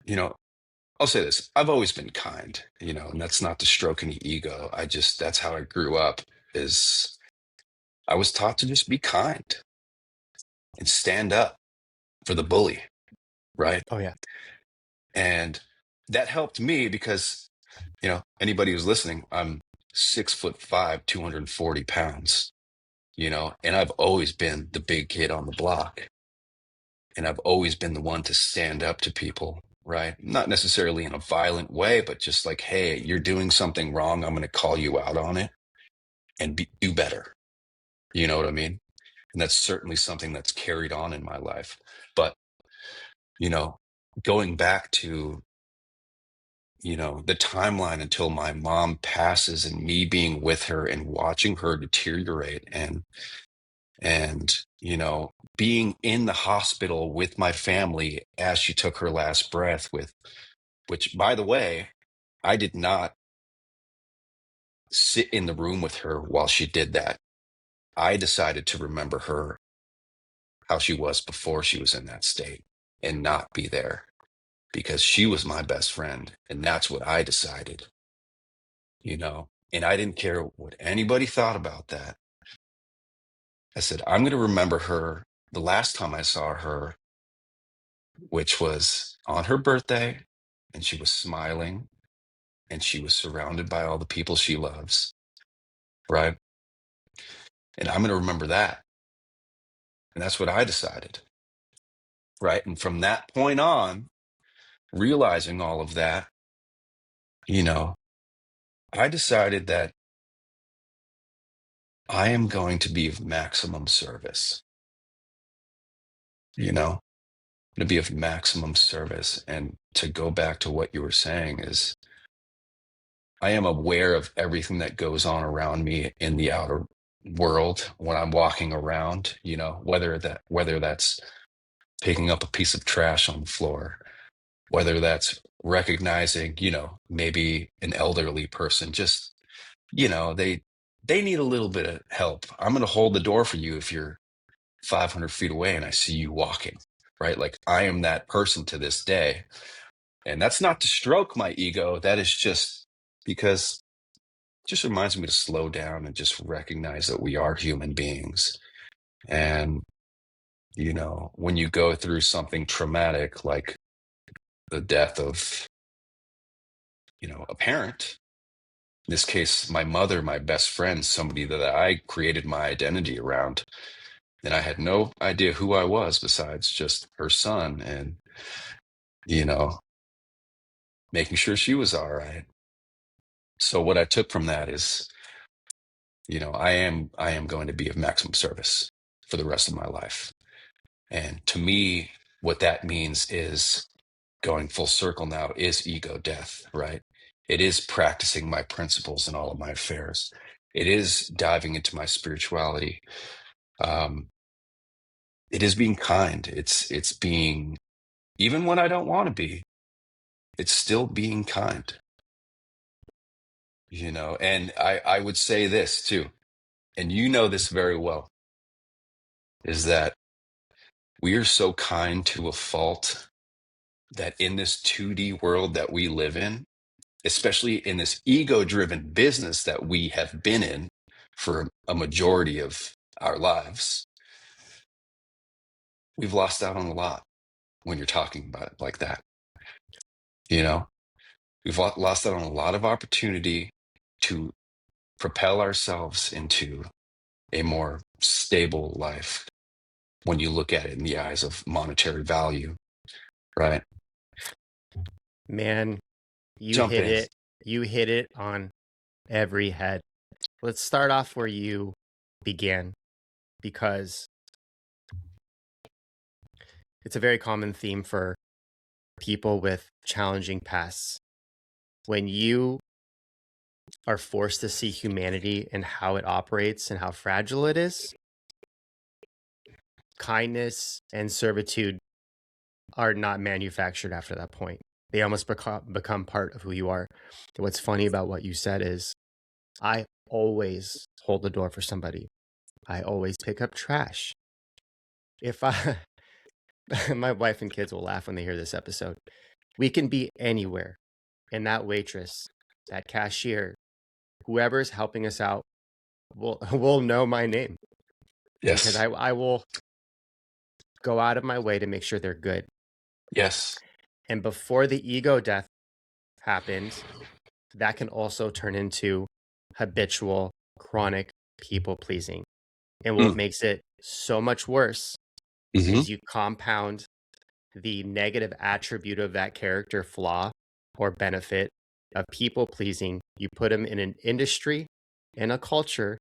You know, I'll say this. I've always been kind, and that's not to stroke any ego. That's how I grew up, is I was taught to just be kind and stand up for the bully. right? Oh, yeah. And that helped me because, anybody who's listening, I'm 6'5", 240 pounds, and I've always been the big kid on the block. And I've always been the one to stand up to people, right? Not necessarily in a violent way, but just like, hey, you're doing something wrong. I'm going to call you out on it and do better. You know what I mean? And that's certainly something that's carried on in my life. But, you know, going back to, the timeline until my mom passes and me being with her and watching her deteriorate and being in the hospital with my family as she took her last breath, with which, by the way, I did not sit in the room with her while she did that. I decided to remember her how she was before she was in that state and not be there, because she was my best friend, and that's what I decided, and I didn't care what anybody thought about that. I said, I'm going to remember her the last time I saw her, which was on her birthday, and she was smiling and she was surrounded by all the people she loves, right? And I'm going to remember that. And that's what I decided, right? And from that point on, realizing all of that, you know, I decided that I am going to be of maximum service, to be of maximum service. And to go back to what you were saying is, I am aware of everything that goes on around me in the outer world when I'm walking around, whether that's picking up a piece of trash on the floor, whether that's recognizing, maybe an elderly person, just, they need a little bit of help. I'm going to hold the door for you if you're 500 feet away and I see you walking, right? Like, I am that person to this day. And that's not to stroke my ego. That is just because it just reminds me to slow down and just recognize that we are human beings. And, when you go through something traumatic like the death of, a parent, in this case, my mother, my best friend, somebody that I created my identity around, and I had no idea who I was besides just her son, and, you know, making sure she was all right. So what I took from that is, I am going to be of maximum service for the rest of my life. And to me, what that means is, going full circle now, is ego death, right? It is practicing my principles in all of my affairs. It is diving into my spirituality. Um, it is being kind. It's being, even when I don't want to be, it's still being kind, And I would say this too, and you know this very well, is that we are so kind to a fault that in this 2D world that we live in, especially in this ego-driven business that we have been in for a majority of our lives, we've lost out on a lot when you're talking about it like that. We've lost out on a lot of opportunity to propel ourselves into a more stable life when you look at it in the eyes of monetary value, right? Man, you Jump hit in. it. You hit it on every head. Let's start off where you began, because it's a very common theme for people with challenging pasts. When you are forced to see humanity and how it operates and how fragile it is, kindness and servitude are not manufactured after that point. They almost become part of who you are. What's funny about what you said is, I always hold the door for somebody. I always pick up trash. If I, my wife and kids will laugh when they hear this episode. We can be anywhere, and that waitress, that cashier, whoever's helping us out will know my name, because Yes. I will go out of my way to make sure they're good. Yes. And before the ego death happens, that can also turn into habitual, chronic people pleasing. And what Mm. makes it so much worse Hmm. is you compound the negative attribute of that character flaw or benefit of people pleasing. You put them in an industry, in a culture,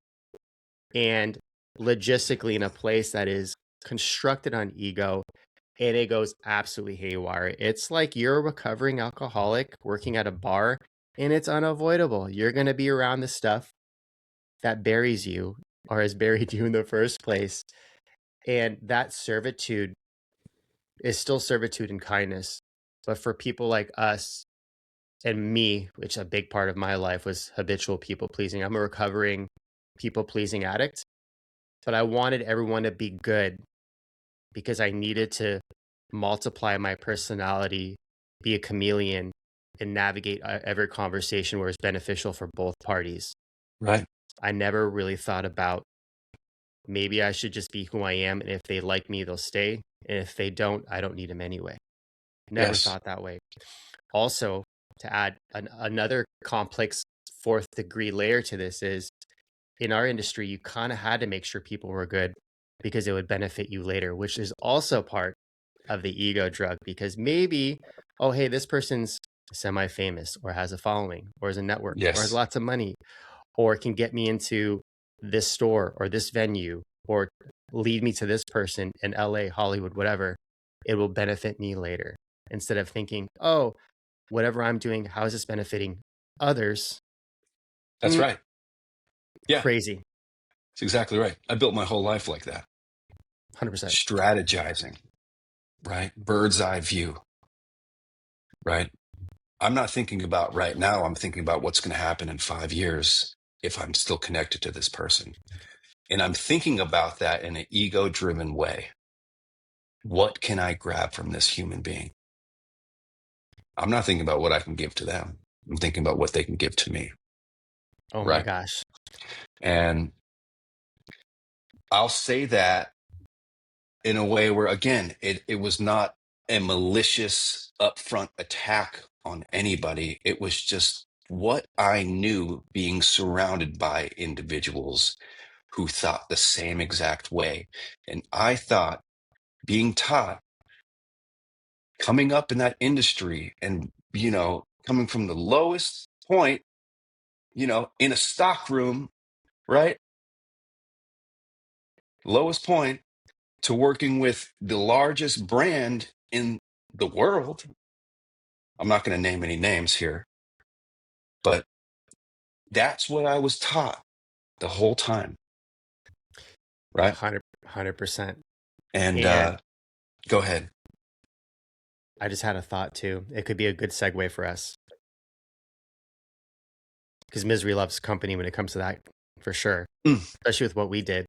and logistically in a place that is constructed on ego, and it goes absolutely haywire. It's like you're a recovering alcoholic working at a bar, and it's unavoidable. You're going to be around the stuff that buries you or has buried you in the first place. And that servitude is still servitude and kindness. But for people like us and me, which a big part of my life was habitual people pleasing, I'm a recovering people pleasing addict, but I wanted everyone to be good because I needed to multiply my personality, be a chameleon, and navigate every conversation where it's beneficial for both parties. Right. I never really thought about maybe I should just be who I am, and if they like me, they'll stay. And if they don't, I don't need them anyway. Never Yes. thought that way. Also, to add another complex fourth degree layer to this is in our industry, you kind of had to make sure people were good because it would benefit you later, which is also part of the ego drug because maybe, oh, hey, this person's semi famous or has a following or is a network or has Yes. lots of money or can get me into this store or this venue or lead me to this person in LA, Hollywood, whatever. It will benefit me later instead of thinking, oh, whatever I'm doing, how is this benefiting others? That's right. Yeah, Crazy. it's exactly right. I built my whole life like that. 100%. Strategizing, right? Bird's eye view, right? I'm not thinking about right now. I'm thinking about what's going to happen in 5 years if I'm still connected to this person. And I'm thinking about that in an ego driven way. What can I grab from this human being? I'm not thinking about what I can give to them. I'm thinking about what they can give to me. Oh my Right. gosh. And I'll say that in a way where, again, it was not a malicious upfront attack on anybody. It was just what I knew being surrounded by individuals who thought the same exact way. And I thought being taught coming up in that industry and, coming from the lowest point, in a stock room, right? Lowest point to working with the largest brand in the world. I'm not going to name any names here, but that's what I was taught the whole time, right? 100%. And And go ahead. I just had a thought too. It could be a good segue for us because misery loves company when it comes to that, for sure, Mm, especially with what we did.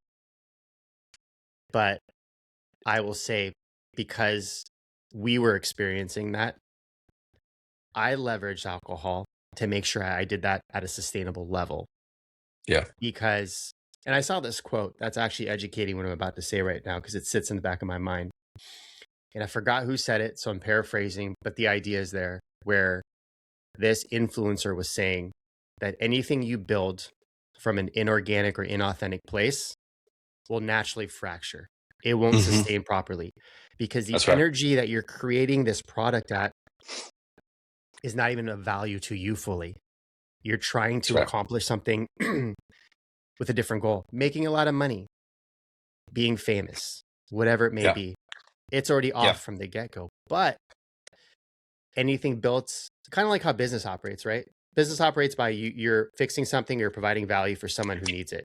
But I will say, because we were experiencing that, I leveraged alcohol to make sure I did that at a sustainable level. yeah. Because, and I saw this quote that's actually educating what I'm about to say right now because it sits in the back of my mind. And I forgot who said it, so I'm paraphrasing, but the idea is there where this influencer was saying that anything you build from an inorganic or inauthentic place will naturally fracture. It won't Hmm. sustain properly because the That's right. energy that you're creating this product at is not even of value to you fully. You're trying That's to right. accomplish something with a different goal, making a lot of money, being famous, whatever it may Yeah. be. It's already Yeah. off from the get go. But anything built, kind of like how business operates, right? Business operates by you're fixing something, you're providing value for someone who needs it.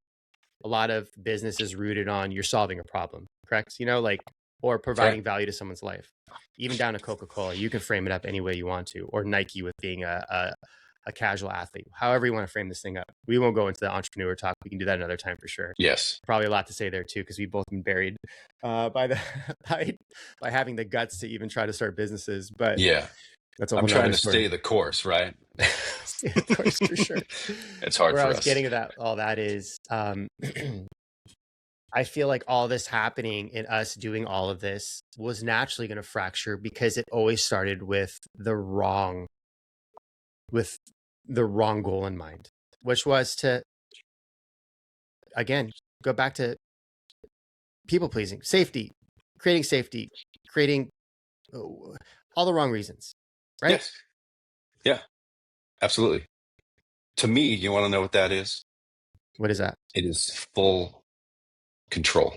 A lot of business is rooted on you're solving a problem, correct? Or That's right. providing value to someone's life. Even down to Coca-Cola, you can frame it up any way you want to, or Nike with being a casual athlete. However you want to frame this thing up. We won't go into the entrepreneur talk. We can do that another time for sure. Yes. Probably a lot to say there too, because we've both been buried by the by having the guts to even try to start businesses. But Yeah. that's a I'm whole trying nother to story. stay the course, right? Stay the course for sure. It's hard Where I for was us. getting to all that is I feel like all this happening and us doing all of this was naturally going to fracture because it always started with the wrong goal in mind, which was to, again, go back to people pleasing, safety, creating all the wrong reasons, right? Yes. Yeah, absolutely. To me, you want to know what that is? What is that? It is full control.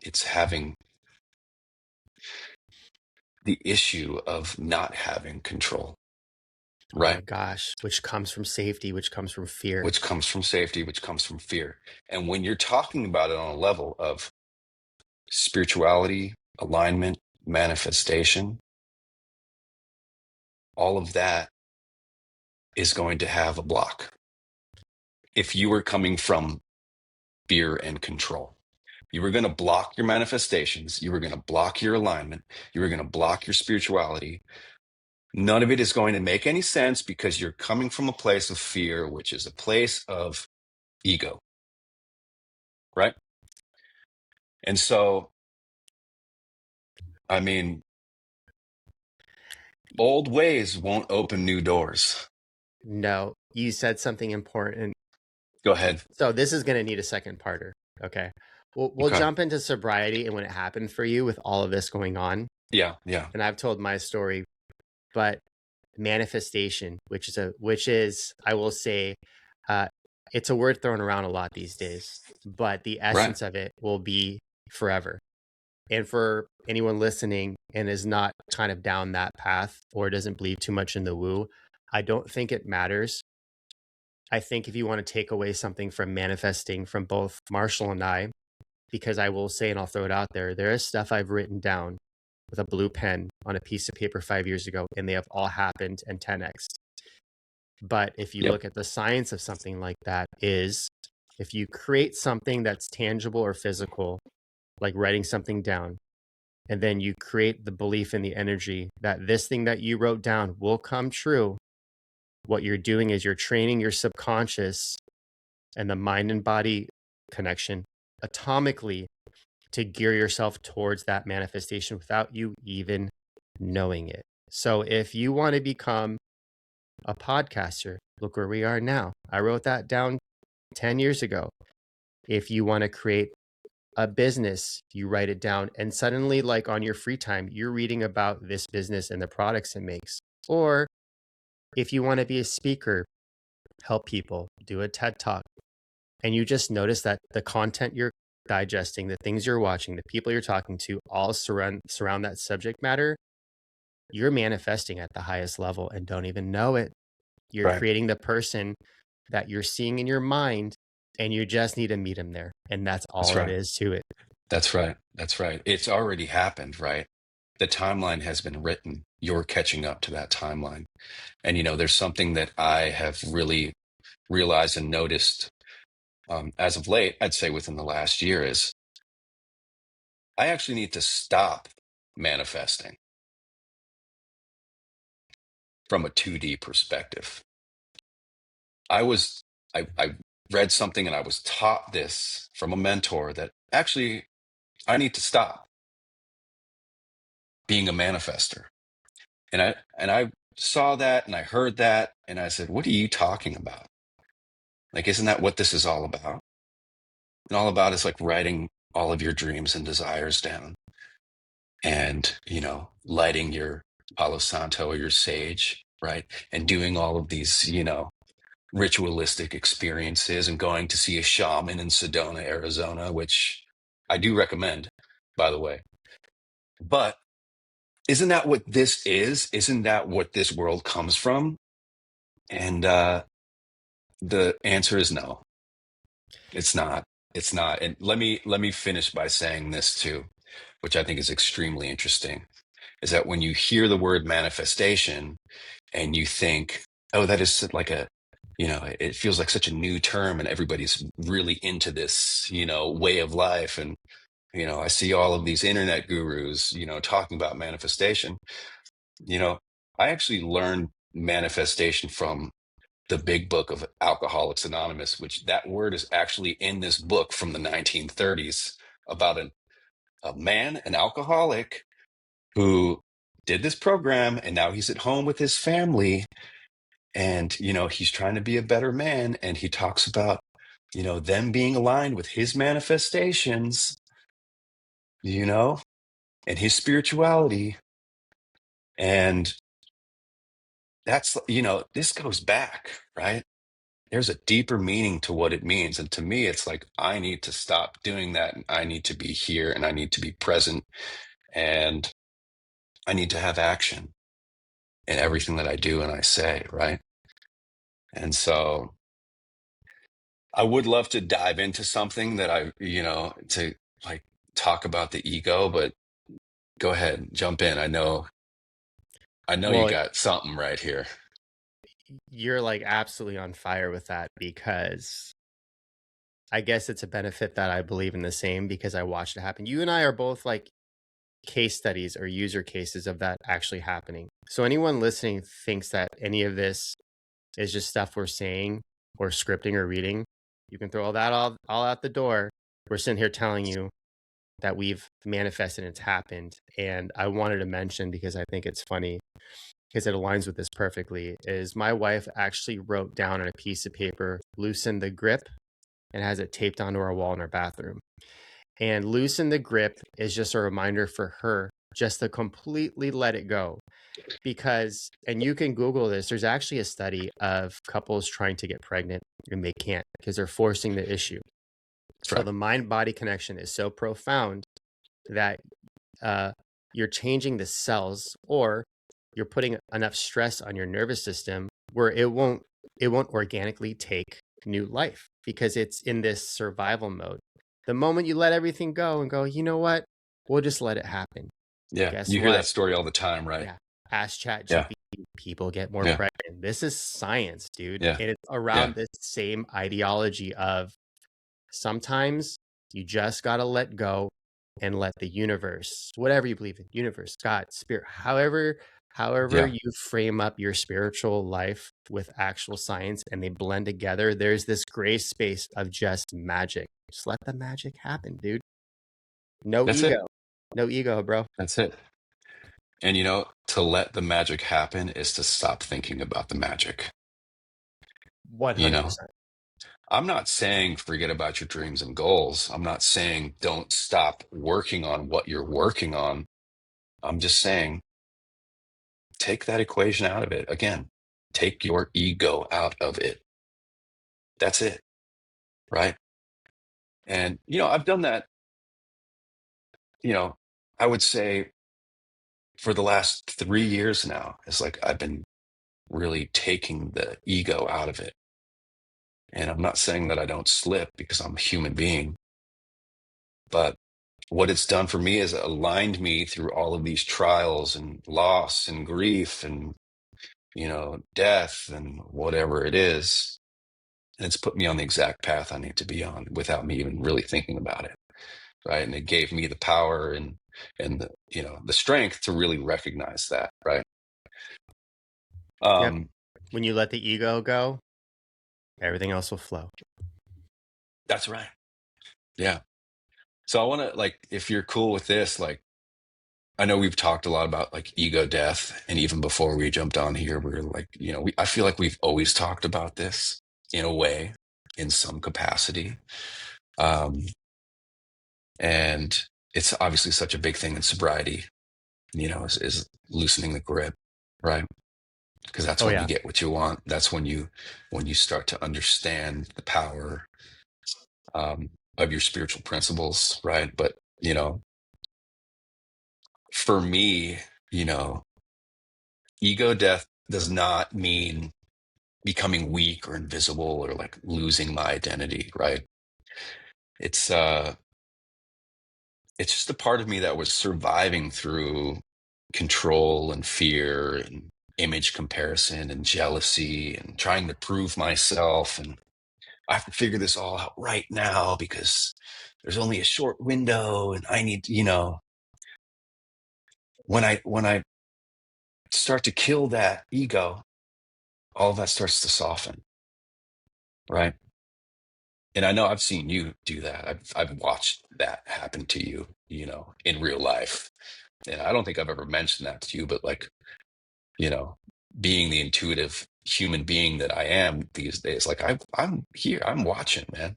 It's having the issue of not having control, Oh my right? gosh, which comes from safety, which comes from fear. Which comes from safety, which comes from fear. And when you're talking about it on a level of spirituality, alignment, manifestation, all of that is going to have a block. If you were coming from fear and control, you were going to block your manifestations, you were going to block your alignment, you were going to block your spirituality. None of it is going to make any sense because you're coming from a place of fear, which is a place of ego, right? And so, I mean, old ways won't open new doors. No, you said something important. Go ahead. So this is going to need a second parter. Okay. We'll Okay. jump into sobriety and when it happened for you with all of this going on. Yeah. Yeah. And I've told my story, but manifestation, which is I will say, uh, it's a word thrown around a lot these days, but the Right. essence of it will be forever. And for anyone listening and is not kind of down that path or doesn't believe too much in the woo, I don't think it matters. I think if you want to take away something from manifesting from both Marshall and I, because I will say, and I'll throw it out there is stuff I've written down with a blue pen on a piece of paper 5 years ago, and they have all happened in 10x. But if you Yep. look at the science of something like that, is if you create something that's tangible or physical, like writing something down, and then you create the belief in the energy that this thing that you wrote down will come true, what you're doing is you're training your subconscious and the mind and body connection atomically to gear yourself towards that manifestation without you even knowing it. So if you want to become a podcaster, look where we are now. I wrote that down 10 years ago. If you want to create a business, you write it down, and suddenly, like on your free time, you're reading about this business and the products it makes. Or if you want to be a speaker, help people, do a TED talk, and you just notice that the content you're digesting, the things you're watching, the people you're talking to all surround that subject matter, you're manifesting at the highest level and don't even know it. You're Right. creating the person that you're seeing in your mind, and you just need to meet him there. And that's That's all it right. is to it. That's right. That's right. It's already happened, right? The timeline has been written. You're catching up to that timeline. And, there's something that I have really realized and noticed as of late, I'd say within the last year, is I actually need to stop manifesting from a 2D perspective. I read something and I was taught this from a mentor that actually I need to stop being a manifester. And I saw that and I heard that and I said, what are you talking about? Like, isn't that what this is all about? And all about is like writing all of your dreams and desires down and, lighting your Palo Santo or your sage, right? And doing all of these, ritualistic experiences and going to see a shaman in Sedona, Arizona, which I do recommend, by the way. But isn't that what this is? Isn't that what this world comes from? And the answer is no, it's not. It's not. And let me finish by saying this too, which I think is extremely interesting, is that when you hear the word manifestation and you think, oh, that is like it feels like such a new term and everybody's really into this, way of life. And, I see all of these internet gurus, talking about manifestation. You know, I actually learned manifestation from the big book of Alcoholics Anonymous, which that word is actually in this book from the 1930s about a man, an alcoholic, who did this program, and now he's at home with his family, and he's trying to be a better man, and he talks about them being aligned with his manifestations, you know and his spirituality. And that's, this goes back, right? There's a deeper meaning to what it means. And to me, it's like, I need to stop doing that. And I need to be here, and I need to be present, and I need to have action in everything that I do and I say, right? And so I would love to dive into something that to like talk about the ego, but go ahead, jump in. I know you Well, got something right here. you're like absolutely on fire with that, because I guess it's a benefit that I believe in the same, because I watched it happen. You and I are both like case studies or user cases of that actually happening. So anyone listening thinks that any of this is just stuff we're saying or scripting or reading, you can throw all that all out the door. We're sitting here telling you that we've manifested and it's happened. And I wanted to mention, because I think it's funny, because it aligns with this perfectly, is my wife actually wrote down on a piece of paper, loosen the grip, and has it taped onto our wall in our bathroom. And loosen the grip is just a reminder for her just to completely let it go. Because, and you can Google this, there's actually a study of couples trying to get pregnant and they can't because they're forcing the issue. That's So right. the mind body connection is so profound that you're changing the cells, or you're putting enough stress on your nervous system where it won't organically take new life, because it's in this survival mode. The moment you let everything go and go, you know what, we'll just let it happen. Yeah. Guess You hear what? that story all the time, right? Yeah. Ask Chat Yeah. GPT, people get more Yeah. pregnant. This is science, dude. Yeah. And it's Yeah. around this same ideology of sometimes you just got to let go and let the universe, whatever you believe in, universe, God, spirit, however Yeah. you frame up your spiritual life with actual science and they blend together, there's this gray space of just magic. Just let the magic happen, dude. No That's it. ego. No ego, bro. That's it. And to let the magic happen is to stop thinking about the magic. You know, 100%. I'm not saying forget about your dreams and goals. I'm not saying don't stop working on what you're working on. I'm just saying take that equation out of it. Again, take your ego out of it. That's it. Right. And, I've done that, I would say for the last 3 years now. It's like I've been really taking the ego out of it. And I'm not saying that I don't slip, because I'm a human being, but what it's done for me is aligned me through all of these trials and loss and grief and, death and whatever it is. And it's put me on the exact path I need to be on without me even really thinking about it. Right. And it gave me the power and the strength to really recognize that. Right. Yep. Um, When you let the ego go, everything else will flow. that's right. Yeah. So I want to, like, if you're cool with this, like, I know we've talked a lot about like ego death, and even before we jumped on here, we were like, I feel like we've always talked about this in a way, in some capacity. Um, and it's obviously such a big thing in sobriety, is loosening the grip, right? Because that's Oh, when you yeah. get what you want. That's when you start to understand the power um, of your spiritual principles, right? But for me, you know, ego death does not mean becoming weak or invisible or like losing my identity, right? It's uh it's just a part of me that was surviving through control and fear and image comparison and jealousy and trying to prove myself, and I have to figure this all out right now because there's only a short window and I need, when I start to kill that ego, all of that starts to soften, right? And I know I've seen you do that. I've watched that happen to you, in real life. And I don't think I've ever mentioned that to you, but like, you know, being the intuitive human being that I am these days, like I'm here, I'm watching, man,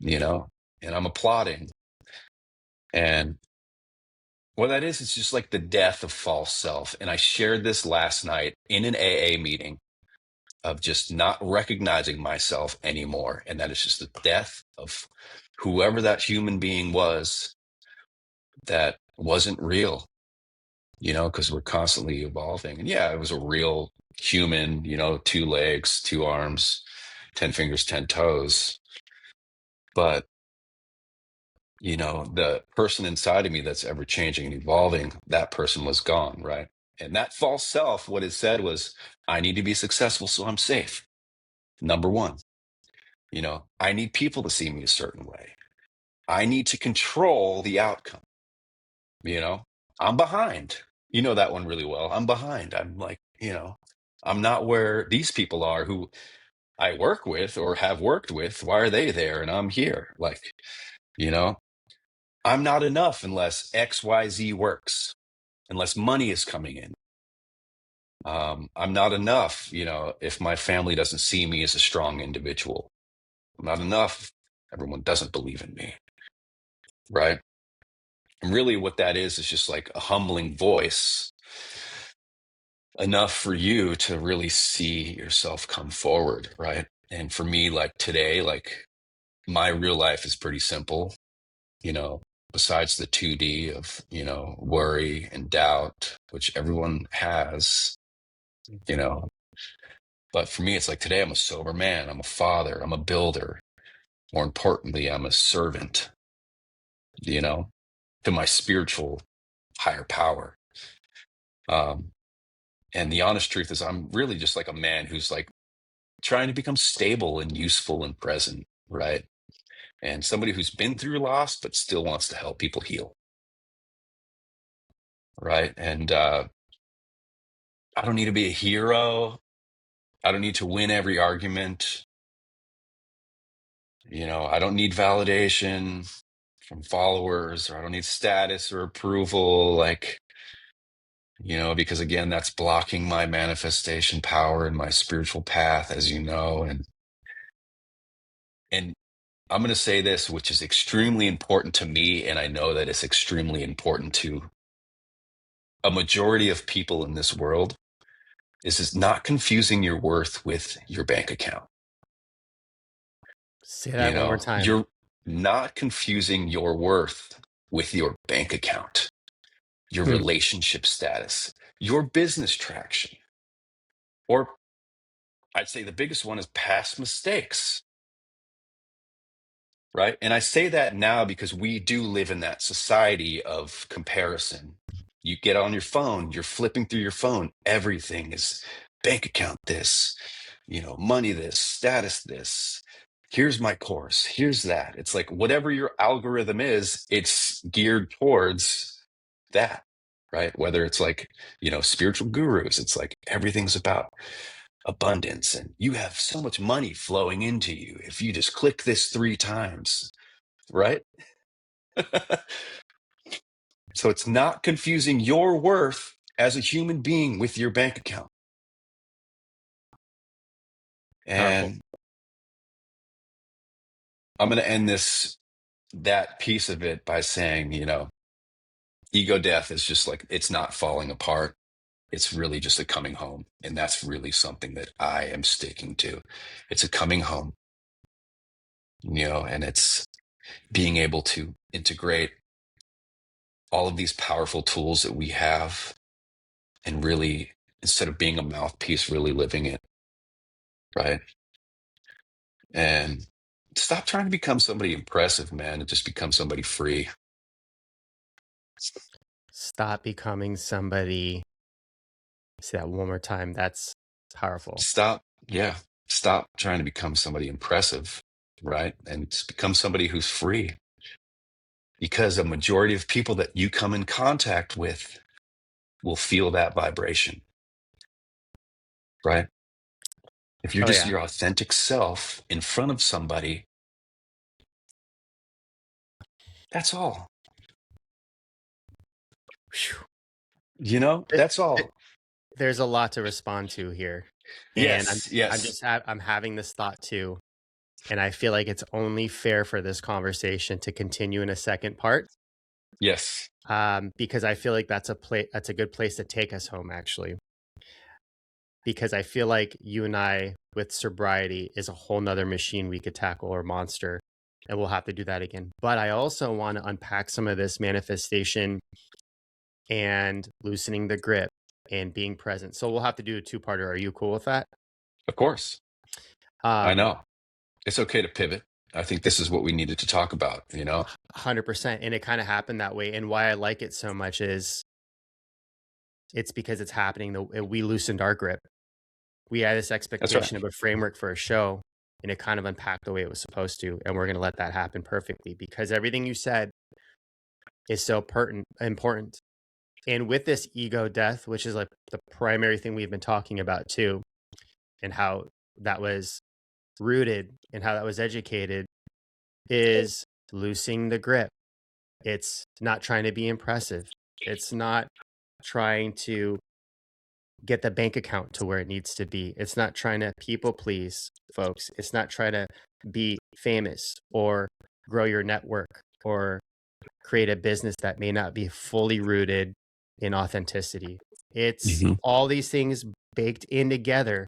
you know, and I'm applauding. And what that is, it's just like the death of false self. And I shared this last night in an AA meeting of just not recognizing myself anymore. And that is just the death of whoever that human being was that wasn't real, because we're constantly evolving. And yeah, it was a real human, 2 legs, 2 arms, 10 fingers, 10 toes. But, the person inside of me that's ever changing and evolving, that person was gone, right? And that false self, what it said was, I need to be successful so I'm safe. Number one, I need people to see me a certain way. I need to control the outcome. You know, I'm behind. You know that one really well. I'm behind. I'm like, I'm not where these people are who I work with or have worked with. Why are they there and I'm here? Like, you know, I'm not enough unless XYZ works, unless money is coming in. I'm not enough, if my family doesn't see me as a strong individual. I'm not enough if everyone doesn't believe in me, right? And really what that is just like a humbling voice enough for you to really see yourself come forward, right? And for me, like today, like my real life is pretty simple, you know, besides the 2D of, worry and doubt, which everyone has, you know. But for me, it's like today I'm a sober man, I'm a father, I'm a builder. More importantly, I'm a servant, you know, to my spiritual higher power. Um, and the honest truth is I'm really just like a man who's like trying to become stable and useful and present, right? And somebody who's been through loss but still wants to help people heal, right? And I don't need to be a hero. I don't need to win every argument. I don't need validation from followers, or I don't need status or approval, like, because again, that's blocking my manifestation power and my spiritual path, as you know. And I'm going to say this, which is extremely important to me, and I know that it's extremely important to a majority of people in this world, is not confusing your worth with your bank account. Say that one more time. You're not confusing your worth with your bank account, your relationship status, your business traction, or I'd say the biggest one is past mistakes. Right. And I say that now because we do live in that society of comparison. You get on your phone, you're flipping through your phone, everything is bank account this, money this, status this. Here's my course, here's that. It's like whatever your algorithm is, it's geared towards that, right? Whether it's like, spiritual gurus, it's like everything's about abundance and you have so much money flowing into you if you just click this 3 times, right? So it's not confusing your worth as a human being with your bank account. Powerful. And I'm going to end that piece of it by saying, ego death is just like, it's not falling apart. It's really just a coming home. And that's really something that I am sticking to. It's a coming home, and it's being able to integrate all of these powerful tools that we have and really, instead of being a mouthpiece, really living it, right? And stop trying to become somebody impressive, man, and just become somebody free. Stop becoming somebody. Say that one more time. That's powerful. Stop trying to become somebody impressive, right? And just become somebody who's free. Because a majority of people that you come in contact with will feel that vibration, right? If you're Oh just yeah. your authentic self in front of somebody, that's all. Phew. Th- That's all. There's a lot to respond to here, and Yes, yes, I'm having this thought too, and I feel like it's only fair for this conversation to continue in a second part, yes. because I feel like that's a good place to take us home actually, because I feel like you and I with sobriety is a whole nother machine we could tackle or monster, and we'll have to do that again. But I also want to unpack some of this manifestation and loosening the grip and being present. So we'll have to do a two-parter. Are you cool with that? Of course. I Um, know. It's okay to pivot. I think this it's is what we needed to talk about. 100%. And it kind of happened that way. And why I like it so much is it's because it's happening. We loosened our grip. We had this That's right. expectation of a framework for a show, and it kind of unpacked the way it was supposed to. And we're going to let that happen perfectly because everything you said is so important. And with this ego death, which is like the primary thing we've been talking about too, and how that was rooted and how that was educated, is loosening the grip. It's not trying to be impressive. It's not trying to get the bank account to where it needs to be. It's not trying to people please folks. It's not trying to be famous or grow your network or create a business that may not be fully rooted in authenticity. It's Hmm. all these things baked in together,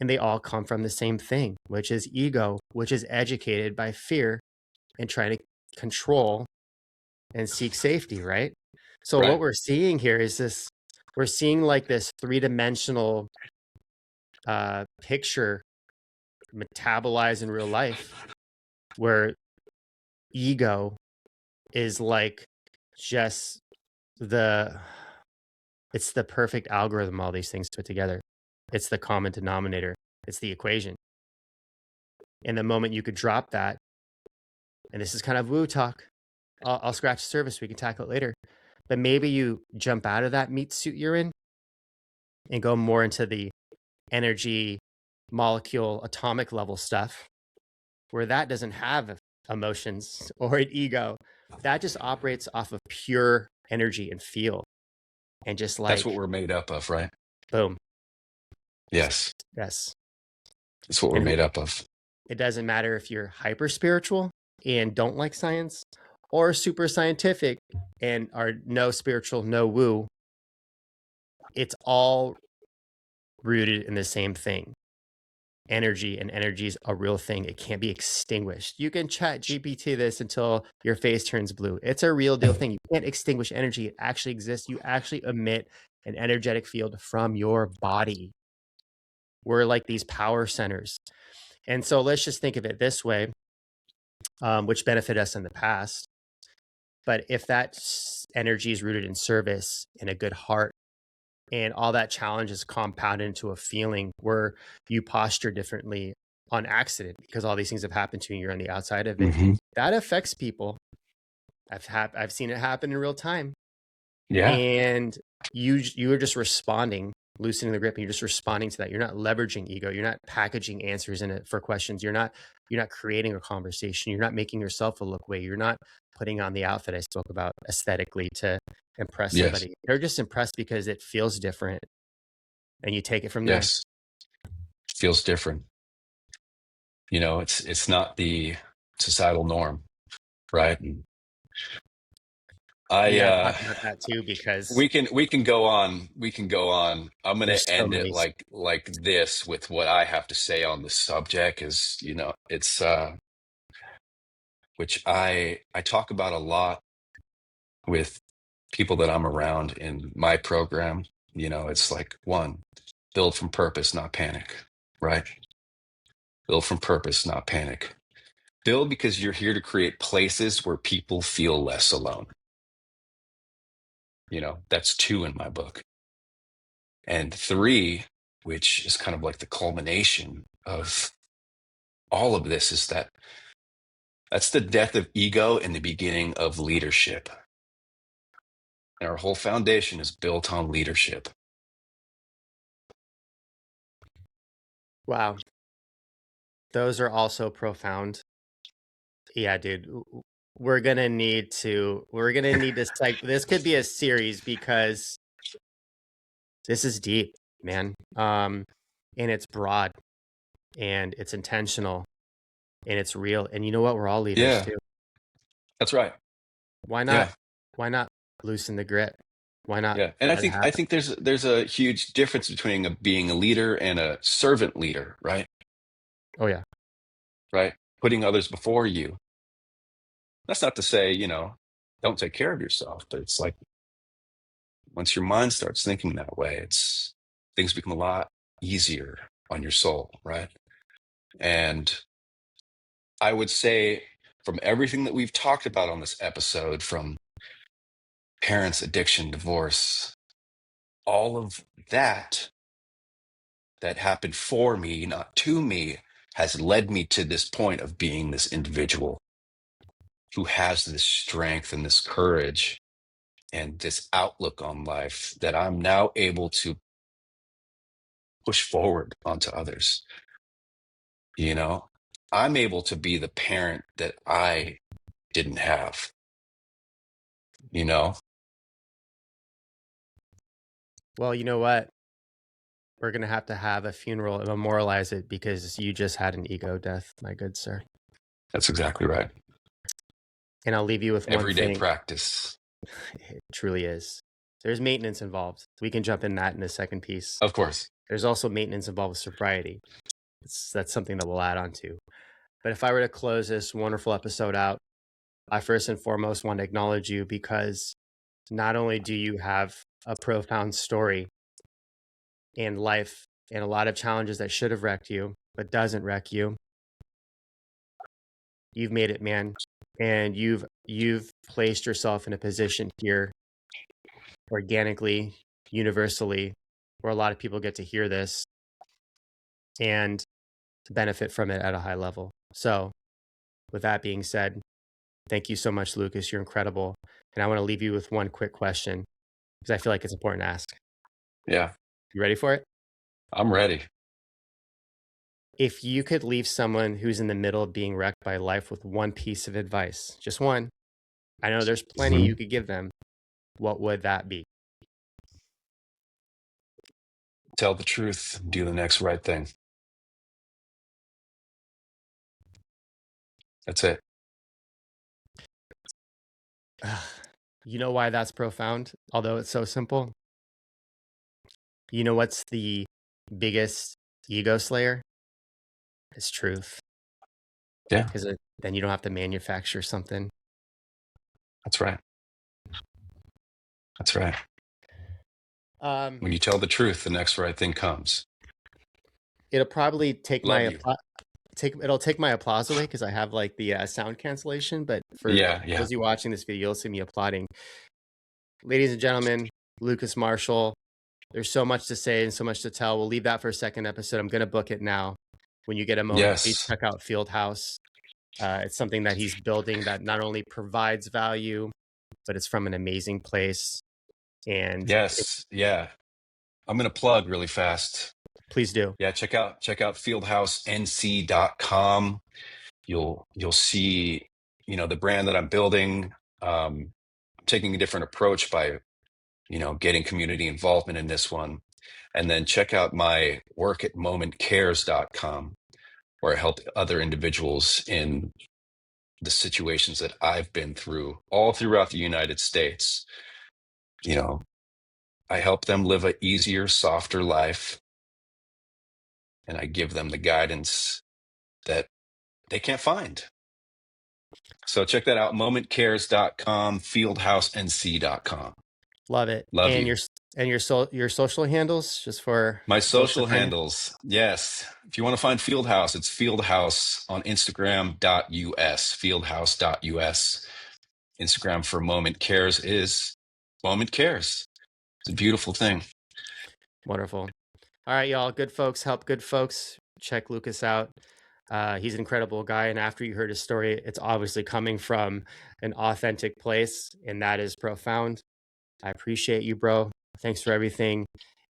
and they all come from the same thing, which is ego, which is educated by fear and trying to control and seek safety, right? So what Right. we're seeing here is this, we're seeing like this three-dimensional picture metabolize in real life where ego is like just the it's the perfect algorithm, all these things put together. It's the common denominator. It's the equation. And the moment you could drop that, and this is kind of woo talk, I'll scratch the surface. We can tackle it later. But maybe you jump out of that meat suit you're in and go more into the energy, molecule, atomic level stuff where that doesn't have emotions or an ego. That just operates off of pure energy and feel and just That's what like we're made up of, right? boom. Yes. Yes. That's what we're And made up of. it doesn't matter if you're hyper spiritual and don't like science or super scientific and are no spiritual, no woo. It's all rooted in the same thing. Energy, and energy is a real thing. It can't be extinguished. You can chat GPT this until your face turns blue. It's a real deal thing. You can't extinguish energy. It actually exists. You actually emit an energetic field from your body. We're like these power centers. And so let's just think of it this way, which benefit us in the past. But if that energy is rooted in service and a good heart, and all that challenge is compounded into a feeling where you posture differently on accident because all these things have happened to you and you're on the outside of it, Hmm. that affects people. I've seen it happen in real time, Yeah. and you are just responding, loosening the grip, and you're just responding to that. You're not leveraging ego. You're not packaging answers in it for questions. You're not creating a conversation. You're not making yourself a look way. You're not putting on the outfit I spoke about aesthetically to impress Yes. somebody. They're just impressed because it feels different, and you take it from there. Yes. Feels different. It's not the societal norm, right? And We I got to talk about that too because we can go on. We can go on. I'm going there's to so end it many. like this with what I have to say on this subject is, it's which I talk about a lot with people that I'm around in my program. It's like one, build from purpose, not panic, right? Build from purpose, not panic. Build because you're here to create places where people feel less alone. That's two in my book. And three, which is kind of like the culmination of all of this, is that's the death of ego and the beginning of leadership. And our whole foundation is built on leadership. Wow. Those are also profound. Yeah, dude. We're gonna need to this could be a series because this is deep, man. And it's broad and it's intentional and it's real. And you know what? We're all leaders Yeah, too. that's right. Why not? Yeah, Why not loosen the grit? Why not yeah. And let it I happen? think there's a huge difference between being a leader and a servant leader, right? Oh yeah. Right? Putting others before you. That's not to say, don't take care of yourself, but it's like once your mind starts thinking that way, it's things become a lot easier on your soul, right? And I would say from everything that we've talked about on this episode, from parents, addiction, divorce, all of that that happened for me, not to me, has led me to this point of being this individual who has this strength and this courage and this outlook on life that I'm now able to push forward onto others. You know, I'm able to be the parent that I didn't have, you know? Well, you know what? We're gonna have a funeral and memorialize it because you just had an ego death, my good sir. That's exactly right. And I'll leave you with one Everyday thing. practice. It truly is. There's maintenance involved. We can jump in that in the second piece. Of course. There's also maintenance involved with sobriety. That's something that we'll add on to. But if I were to close this wonderful episode out, I first and foremost want to acknowledge you because not only do you have a profound story in life and a lot of challenges that should have wrecked you, but doesn't wreck you, you've made it, man. And you've placed yourself in a position here organically, universally, where a lot of people get to hear this and benefit from it at a high level. So, with that being said, thank you so much, Lucas. You're incredible. And I want to leave you with one quick question because I feel like it's important to ask. Yeah, You ready for it? I'm ready. If you could leave someone who's in the middle of being wrecked by life with one piece of advice, just one, I know there's plenty Mhm. you could give them, what would that be? Tell the truth, do the next right thing. That's it. You know why that's profound, although it's so simple? You know what's the biggest ego slayer? It's truth. Yeah, Because then you don't have to manufacture something. that's right. That's right. Um, When you tell the truth, the next right thing comes. it'll probably Love you. take my applause away because I have like the sound cancellation. But for Yeah, those yeah. of you watching this video, you'll see me applauding. Ladies and gentlemen, Lucas Marshall. There's so much to say and so much to tell. We'll leave that for a second episode. I'm gonna book it now. When you get a moment, please Yes. check out Fieldhouse. It's something that he's building that not only provides value, but it's from an amazing place. And Yes. Yeah. I'm going to plug really fast. please do. Yeah, check out fieldhousenc.com. You'll see, the brand that I'm building. I'm taking a different approach by, getting community involvement in this one. And then check out my work at momentcares.com, where I help other individuals in the situations that I've been through all throughout the United States. I help them live an easier, softer life, and I give them the guidance that they can't find. So check that out, momentcares.com, fieldhousenc.com. Love it. Love And you. your social handles just for My folks to social find you. handles, yes. If you want to find Fieldhouse, it's Fieldhouse on Instagram.us, fieldhouse.us. Instagram for Moment Cares is Moment Cares. It's a beautiful thing. Wonderful. All right, y'all. Good folks help good folks. Check Lucas out. He's an incredible guy. And after you heard his story, it's obviously coming from an authentic place, and that is profound. I appreciate you, bro. Thanks for everything.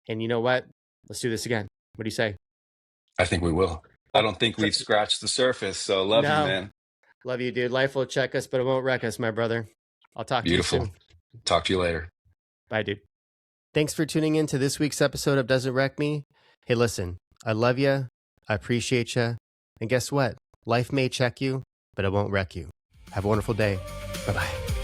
And you know what? Let's do this again. What do you say? I think we will. I don't think we've scratched the surface. So love you, No, man. love you, dude. Life will check us, but it won't wreck us, my brother. I'll talk to you Beautiful. soon. Talk to you later. Bye, dude. Thanks for tuning in to this week's episode of Doesn't Wreck Me. Hey, listen, I love you. I appreciate you. And guess what? Life may check you, but it won't wreck you. Have a wonderful day. Bye-bye.